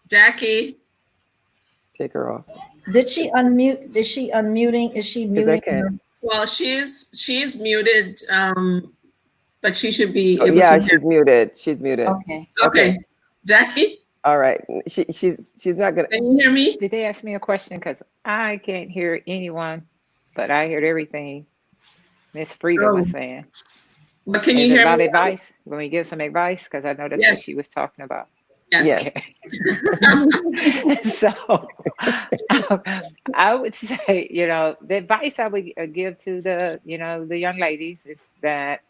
Jackie. Take her off. Did she unmute? Is she unmuting? Is she muting? Well, she's muted, but she should be able to. She's muted. She's muted. Okay. Jackie? All right. She's not gonna. Can you hear me? Did they ask me a question? Because I can't hear anyone, but I heard everything Miss Freda was saying. But can you hear about me? Advice? Let me give some advice, because I know that's what she was talking about. Yes. Okay. So I would say, the advice I would give to the young ladies is that,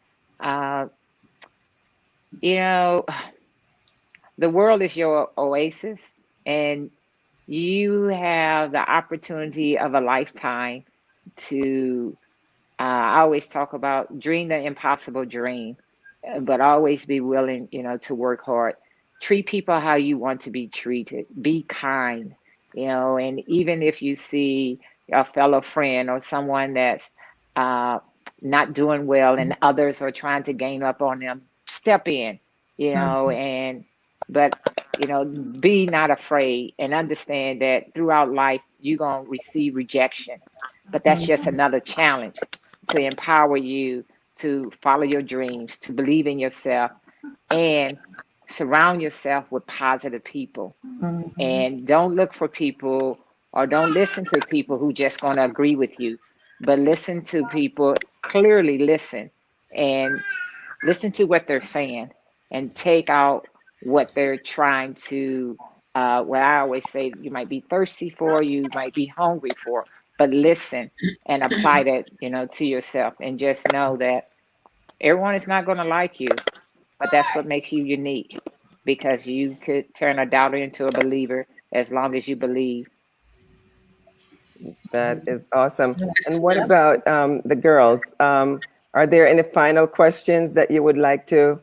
the world is your oasis, and you have the opportunity of a lifetime to, I always talk about dream the impossible dream, but always be willing, to work hard. Treat people how you want to be treated. Be kind, and even if you see a fellow friend or someone that's not doing well and others are trying to gain up on them, step in, but be not afraid and understand that throughout life, you're going to receive rejection, but that's just another challenge to empower you to follow your dreams, to believe in yourself, and surround yourself with positive people. And don't look for people or don't listen to people who just going to agree with you, but listen to people, clearly listen, and listen to what they're saying and take out what they're trying to, what I always say, you might be thirsty for, you might be hungry for, but listen and apply that, to yourself, and just know that everyone is not going to like you, but that's what makes you unique, because you could turn a doubter into a believer as long as you believe. That is awesome. And what about the girls? Are there any final questions that you would like to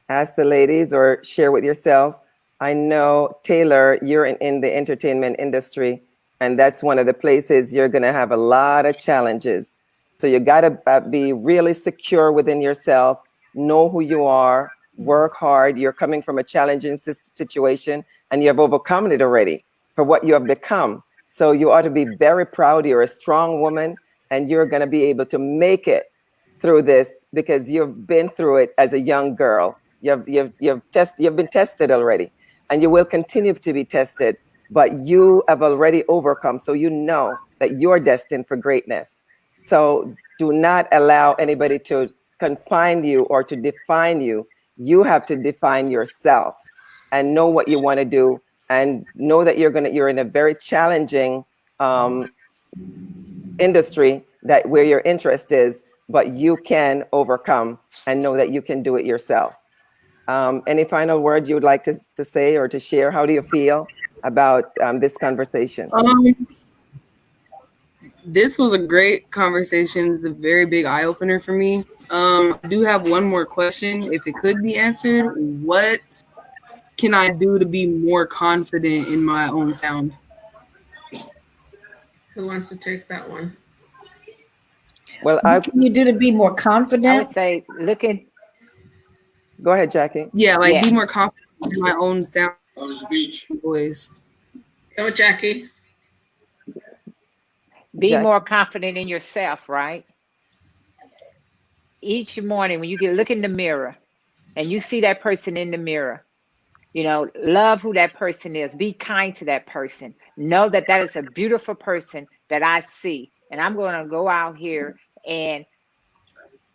ask the ladies or share with yourself? I know, Taylor, you're in the entertainment industry, and that's one of the places you're going to have a lot of challenges. So you got to be really secure within yourself, know who you are, work hard. You're coming from a challenging situation, and you have overcome it already for what you have become. So you ought to be very proud. You're a strong woman, and you're going to be able to make it through this because you've been through it as a young girl. You've been tested already, and you will continue to be tested, but you have already overcome. So you know that you're destined for greatness. So do not allow anybody to confine you or to define you. You have to define yourself and know what you want to do, and know that you're in a very challenging industry that where your interest is, but you can overcome and know that you can do it yourself. Any final word you would like to say or to share? How do you feel about this conversation? This was a great conversation. It's a very big eye opener for me. I do have one more question. If it could be answered, what can I do to be more confident in my own sound? Who wants to take that one? Well, what can you do to be more confident? I would say Go ahead, Jackie. Yeah, be more confident in my own sound voice. Go, Jackie. Be more confident in yourself, right? Each morning when you look in the mirror and you see that person in the mirror, love who that person is. Be kind to that person. Know that is a beautiful person that I see. And I'm going to go out here, and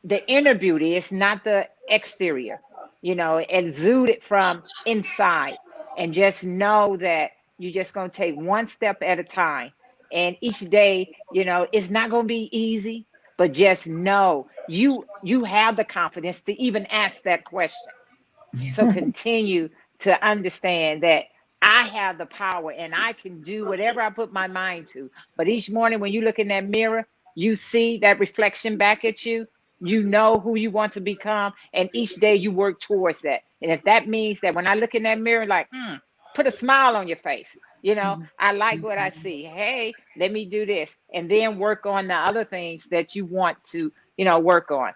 the inner beauty is not the exterior, exude it from inside, and just know that you're just going to take one step at a time. And each day, it's not going to be easy, but just know you have the confidence to even ask that question. So continue to understand that I have the power and I can do whatever I put my mind to. But each morning when you look in that mirror, you see that reflection back at you. You know who you want to become, and each day you work towards that. And if that means that when I look in that mirror, put a smile on your face. I like what I see. Hey, let me do this. And then work on the other things that you want to, work on.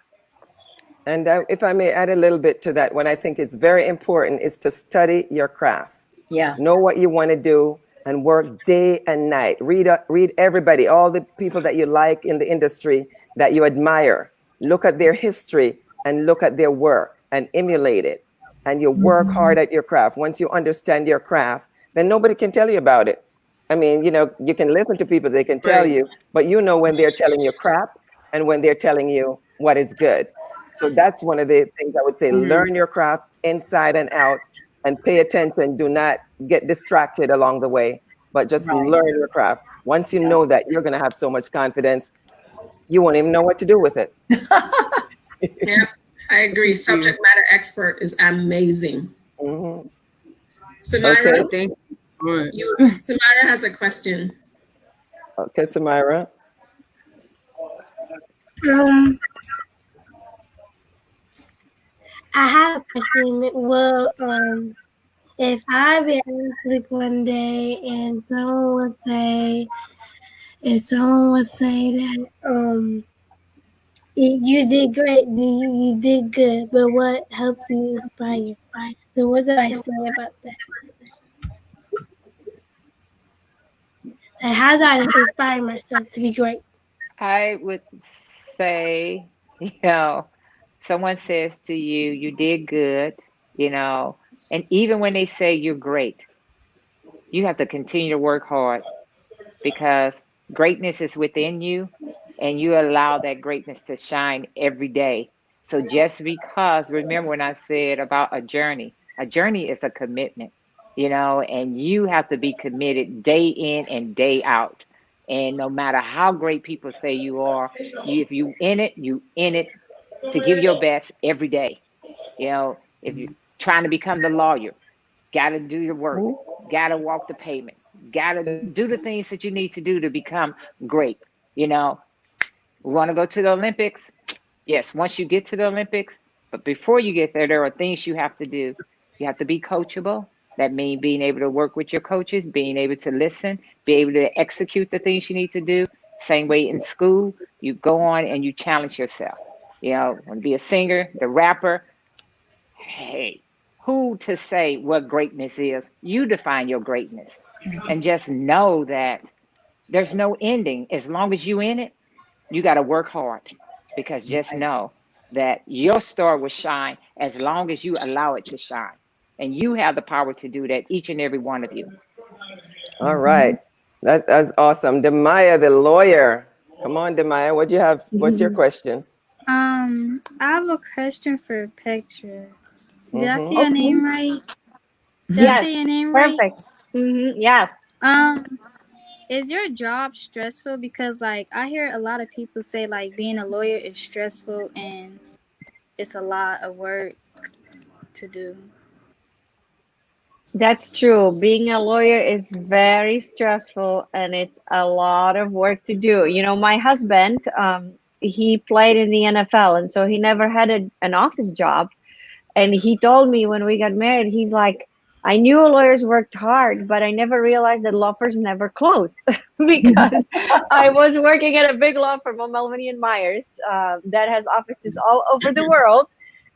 And if I may add a little bit to that, what I think is very important is to study your craft. Yeah. Know what you want to do and work day and night. Read everybody, all the people that you like in the industry that you admire. Look at their history and look at their work and emulate it. And you work hard at your craft. Once you understand your craft, then nobody can tell you about it. I mean, you can listen to people, they can tell you, but when they're telling you crap and when they're telling you what is good. So that's one of the things I would say. Learn your craft inside and out and pay attention. Do not get distracted along the way, but just learn your craft. Once you know that, you're going to have so much confidence, you won't even know what to do with it. Yeah, I agree. Subject matter expert is amazing. Samira, Okay. Samira has a question. Okay, Samira. I have a question. Well, if I be asked one day and someone would say that you did great, you did good, but what helps you inspire? So what do I say about that? Like, how do I inspire myself to be great? I would say, someone says to you, you did good, and even when they say you're great, you have to continue to work hard, because greatness is within you and you allow that greatness to shine every day. So just because, remember when I said about a journey is a commitment, and you have to be committed day in and day out. And no matter how great people say you are, if you in it to give your best every day. If you're trying to become the lawyer, got to do the work, got to walk the pavement, got to do the things that you need to do to become great. We want to go to the Olympics. Yes, once you get to the Olympics, but before you get there are things you have to do. You have to be coachable. That means being able to work with your coaches, being able to listen, be able to execute the things you need to do. Same way in school, you go on and you challenge yourself. Want to be a singer, the rapper. Hey, who to say what greatness is? You define your greatness. And just know that there's no ending. As long as you in it, you got to work hard, because just know that your star will shine as long as you allow it to shine. And you have the power to do that, each and every one of you. All right. That's awesome. Demaya, the lawyer. Come on, Demaya. What do you have? What's your question? I have a question for Petra. Did I say Mm-hmm. your Okay. name right? Did I say Yes. your name right? Perfect. Yes. Um, is your job stressful? Because like I hear a lot of people say like being a lawyer is stressful and it's a lot of work to do. That's true. Being a lawyer is very stressful and it's a lot of work to do. You know, my husband, he played in the NFL, and so he never had an office job. And he told me when we got married, he's like, I knew lawyers worked hard, but I never realized that law firms never close because I was working at a big law firm, Melvin and Myers, that has offices all over the world.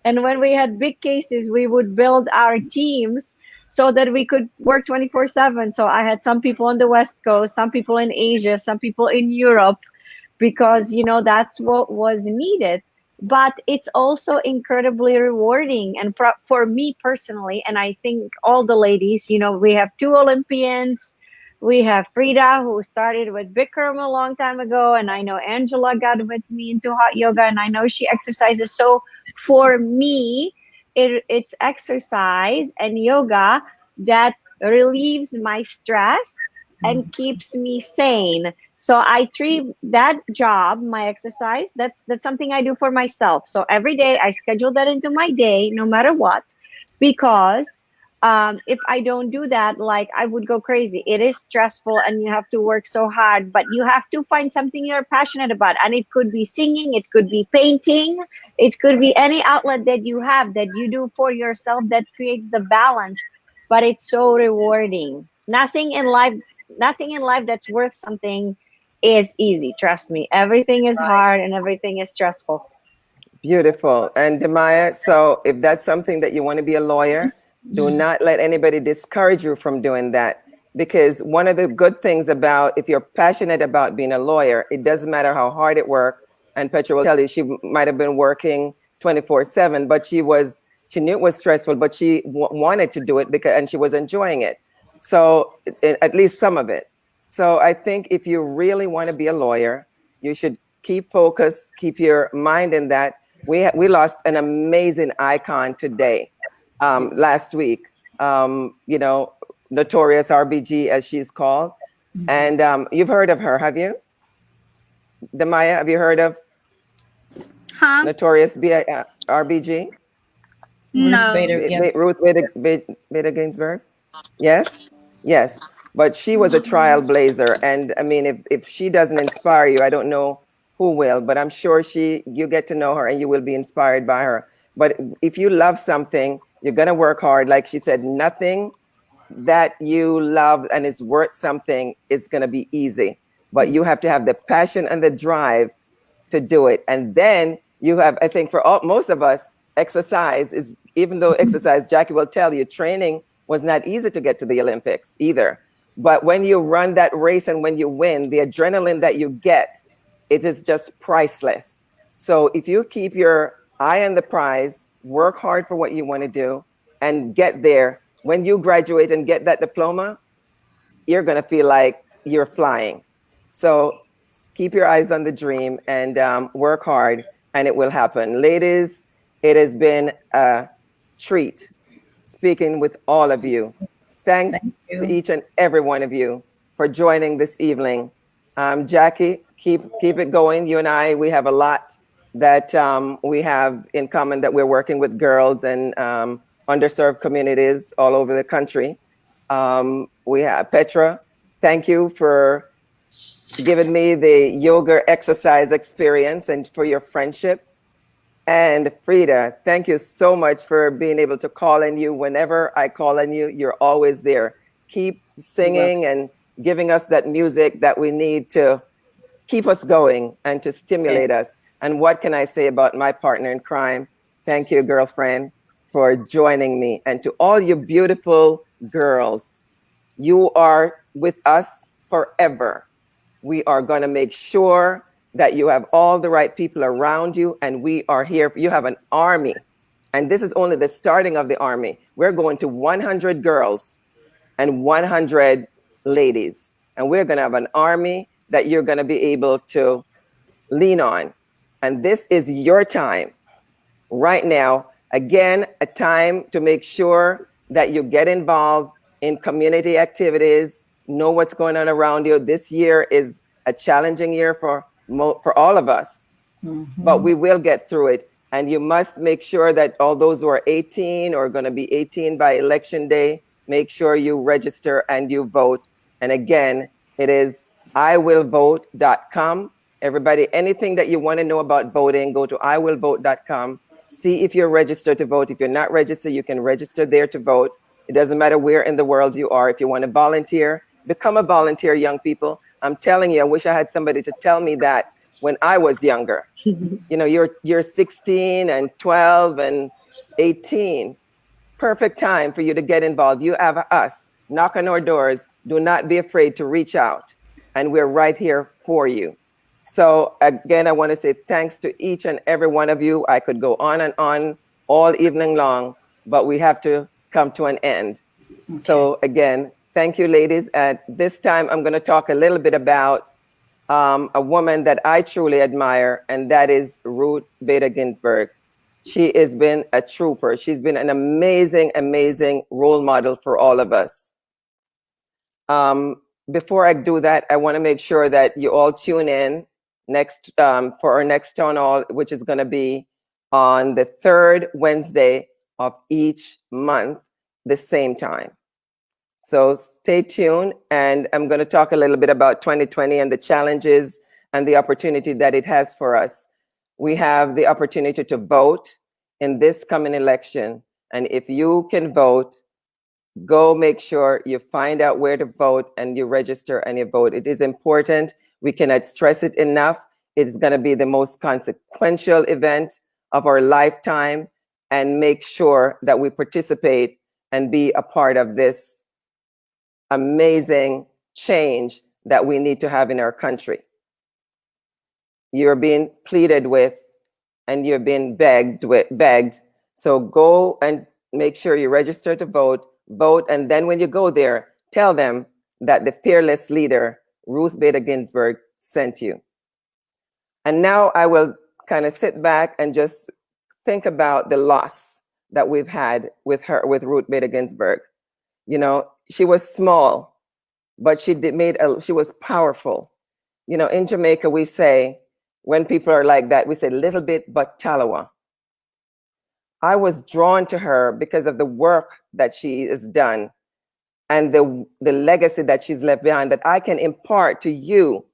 And when we had big cases, we would build our teams so that we could work 24/7. So I had some people on the West Coast, some people in Asia, some people in Europe, because that's what was needed. But it's also incredibly rewarding, and for me personally, and I think all the ladies, we have two Olympians. We have Freda, who started with Bikram a long time ago, and I know Angela got with me into hot yoga, and I know she exercises. So for me, it's exercise and yoga that relieves my stress and keeps me sane. So I treat that job, my exercise, that's something I do for myself. So every day I schedule that into my day, no matter what, because if I don't do that, like I would go crazy. It is stressful and you have to work so hard, but you have to find something you're passionate about. And it could be singing, it could be painting, it could be any outlet that you have that you do for yourself that creates the balance. But it's so rewarding. Nothing in life that's worth something is easy. Trust me. Everything is hard and everything is stressful. Beautiful. And Demaya, so if that's something that you want to be a lawyer, do not let anybody discourage you from doing that. Because one of the good things about if you're passionate about being a lawyer, it doesn't matter how hard it worked. And Petra will tell you she might have been working 24/7, but she knew it was stressful, but she wanted to do it and she was enjoying it. So at least some of it. So I think if you really want to be a lawyer, you should keep focused, keep your mind in that. We lost an amazing icon today, last week. Notorious RBG, as she's called. And you've heard of her, have you? Demaya, have you heard of Huh? Notorious RBG? No. Ruth Bader Ginsburg? Yes? Yes. But she was a trailblazer. And I mean, if she doesn't inspire you, I don't know who will, but I'm sure you get to know her and you will be inspired by her. But if you love something, you're going to work hard. Like she said, nothing that you love and is worth something is going to be easy. But you have to have the passion and the drive to do it. And then you have, I think for most of us, exercise is, even though exercise, Jackie will tell you, training was not easy to get to the Olympics either. But when you run that race and when you win, the adrenaline that you get, it is just priceless. So if you keep your eye on the prize, work hard for what you want to do and get there, when you graduate and get that diploma, you're going to feel like you're flying. So keep your eyes on the dream and work hard and it will happen. Ladies, it has been a treat speaking with all of you. Thank you. each and every one of you for joining this evening. Jackie, keep it going. You and I, we have a lot that we have in common, that we're working with girls and underserved communities all over the country. We have Petra. Thank you for giving me the yoga exercise experience and for your friendship. And Freda, thank you so much for being able to call on you. Whenever I call on you, you're always there. Keep singing and giving us that music that we need to keep us going and to stimulate us. And what can I say about my partner in crime? Thank you, girlfriend, for joining me. And to all you beautiful girls, you are with us forever. We are going to make sure that you have all the right people around you, and we are here. You have an army, and this is only the starting of the army. We're going to 100 girls and 100 ladies, and we're going to have an army that you're going to be able to lean on. And this is your time right now. Again, a time to make sure that you get involved in community activities, know what's going on around you. This year is a challenging year for all of us, but we will get through it. And you must make sure that all those who are 18 or going to be 18 by election day, make sure you register and you vote. And again, it is iwillvote.com. Everybody, anything that you want to know about voting, go to iwillvote.com. See if you're registered to vote. If you're not registered, you can register there to vote. It doesn't matter where in the world you are. If you want to volunteer, become a volunteer, young people. I'm telling you, I wish I had somebody to tell me that when I was younger. You know, you're 16 and 12 and 18. Perfect time for you to get involved. You have us. Knock on our doors. Do not be afraid to reach out. And we're right here for you. So again, I want to say thanks to each and every one of you. I could go on and on all evening long, but we have to come to an end. Okay. So again, thank you, ladies. At this time, I'm going to talk a little bit about a woman that I truly admire, and that is Ruth Bader Ginsburg. She has been a trooper. She's been an amazing, amazing role model for all of us. Before I do that, I want to make sure that you all tune in next for our next town hall, which is going to be on the third Wednesday of each month, the same time. So stay tuned, and I'm going to talk a little bit about 2020 and the challenges and the opportunity that it has for us. We have the opportunity to vote in this coming election, and if you can vote, go make sure you find out where to vote and you register and you vote. It is important. We cannot stress it enough. It's going to be the most consequential event of our lifetime, and make sure that we participate and be a part of this amazing change that we need to have in our country. You're being pleaded with and you're being begged. So go and make sure you register to vote, and then when you go there, tell them that the fearless leader, Ruth Bader Ginsburg, sent you. And now I will kind of sit back and just think about the loss that we've had with Ruth Bader Ginsburg. You know, she was small, but she was powerful. You know, in Jamaica, we say, when people are like that, we say little bit, but talawa. I was drawn to her because of the work that she has done and the legacy that she's left behind, that I can impart to you,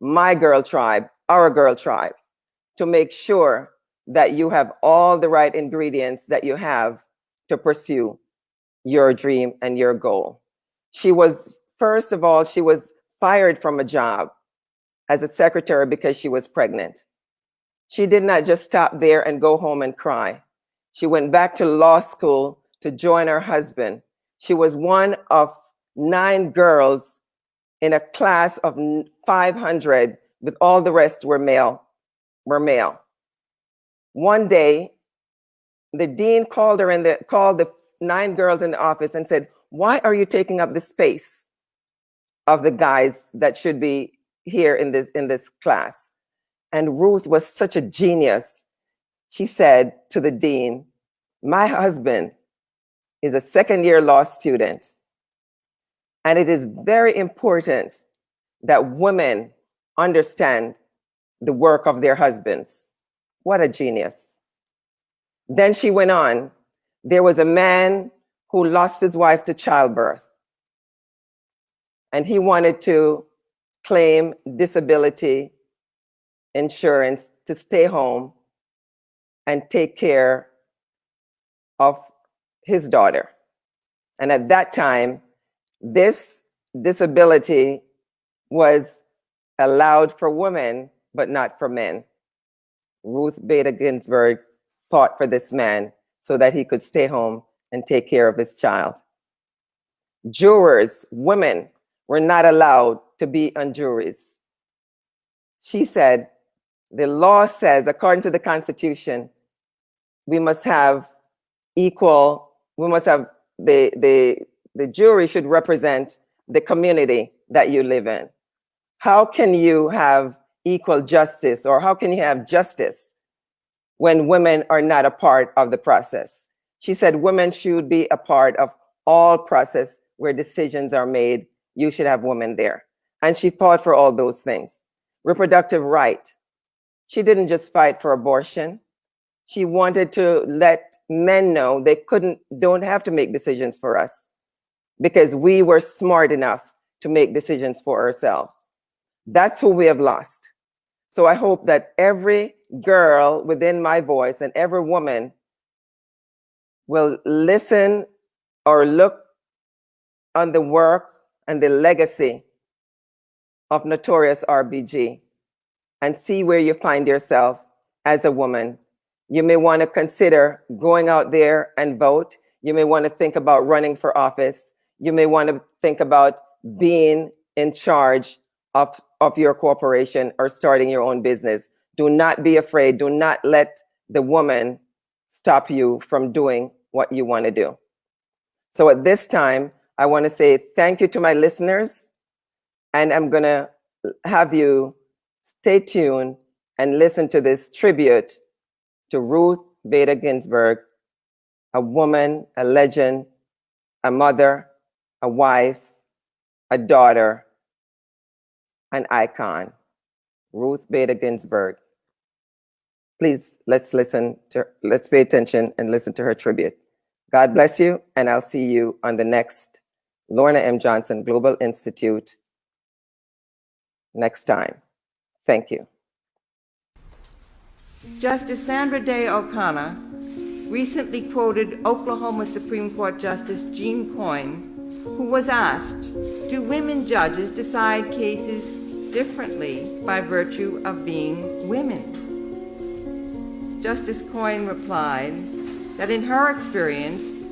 my girl tribe, our girl tribe, to make sure that you have all the right ingredients that you have to pursue your dream and your goal. First of all, she was fired from a job as a secretary because she was pregnant. She did not just stop there and go home and cry. She went back to law school to join her husband. She was one of 9 girls in a class of 500, with all the rest were male. One day, the dean called the 9 girls in the office and said, "Why are you taking up the space of the guys that should be here in this class?" And Ruth was such a genius. She said to the dean, "My husband is a second-year law student, and it is very important that women understand the work of their husbands." What a genius. Then she went on. There was a man who lost his wife to childbirth, and he wanted to claim disability insurance to stay home and take care of his daughter. And at that time, this disability was allowed for women, but not for men. Ruth Bader Ginsburg fought for this man so that he could stay home and take care of his child. Jurors, women, were not allowed to be on juries. She said, The law says, according to the Constitution, we must have equal, we must have the jury should represent the community that you live in. How can you have equal justice, or how can you have justice when women are not a part of the process? She said women should be a part of all process where decisions are made. You should have women there. And she fought for all those things. Reproductive right. She didn't just fight for abortion. She wanted to let men know they don't have to make decisions for us, because we were smart enough to make decisions for ourselves. That's who we have lost. So I hope that every girl within my voice and every woman will listen or look on the work and the legacy of Notorious RBG and see where you find yourself as a woman. You may want to consider going out there and vote. You may want to think about running for office. You may want to think about being in charge of your corporation or starting your own business. Do not be afraid. Do not let the woman stop you from doing what you want to do. So at this time, I want to say thank you to my listeners, and I'm going to have you stay tuned and listen to this tribute to Ruth Bader Ginsburg, a woman, a legend, a mother, a wife, a daughter, an icon. Ruth Bader Ginsburg. Please, let's pay attention and listen to her tribute. God bless you, and I'll see you on the next Lorna M. Johnson Global Institute next time. Thank you. Justice Sandra Day O'Connor recently quoted Oklahoma Supreme Court Justice Jean Coyne, who was asked, do women judges decide cases differently by virtue of being women? Justice Coyne replied that in her experience,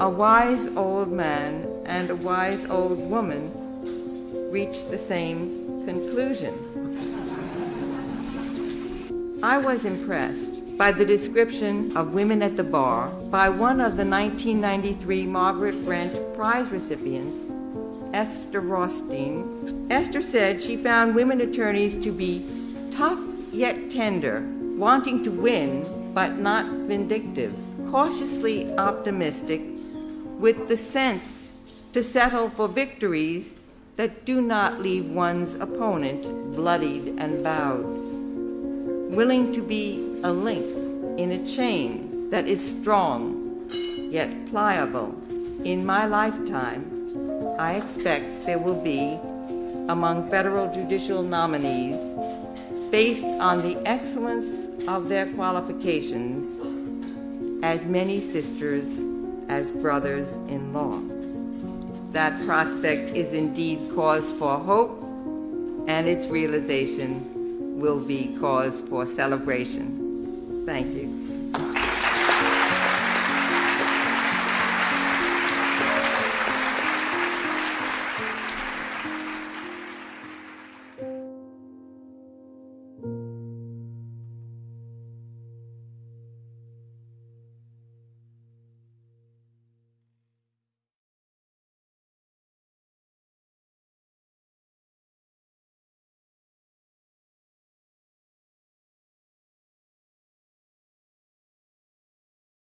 a wise old man and a wise old woman reached the same conclusion. I was impressed by the description of women at the bar by one of the 1993 Margaret Brent Prize recipients, Esther Rothstein. Esther said she found women attorneys to be tough yet tender, wanting to win but not vindictive, cautiously optimistic, with the sense to settle for victories that do not leave one's opponent bloodied and bowed, willing to be a link in a chain that is strong yet pliable. In my lifetime, I expect there will be among federal judicial nominees, based on the excellence of their qualifications, as many sisters as brothers-in-law. That prospect is indeed cause for hope, and its realization will be cause for celebration. Thank you.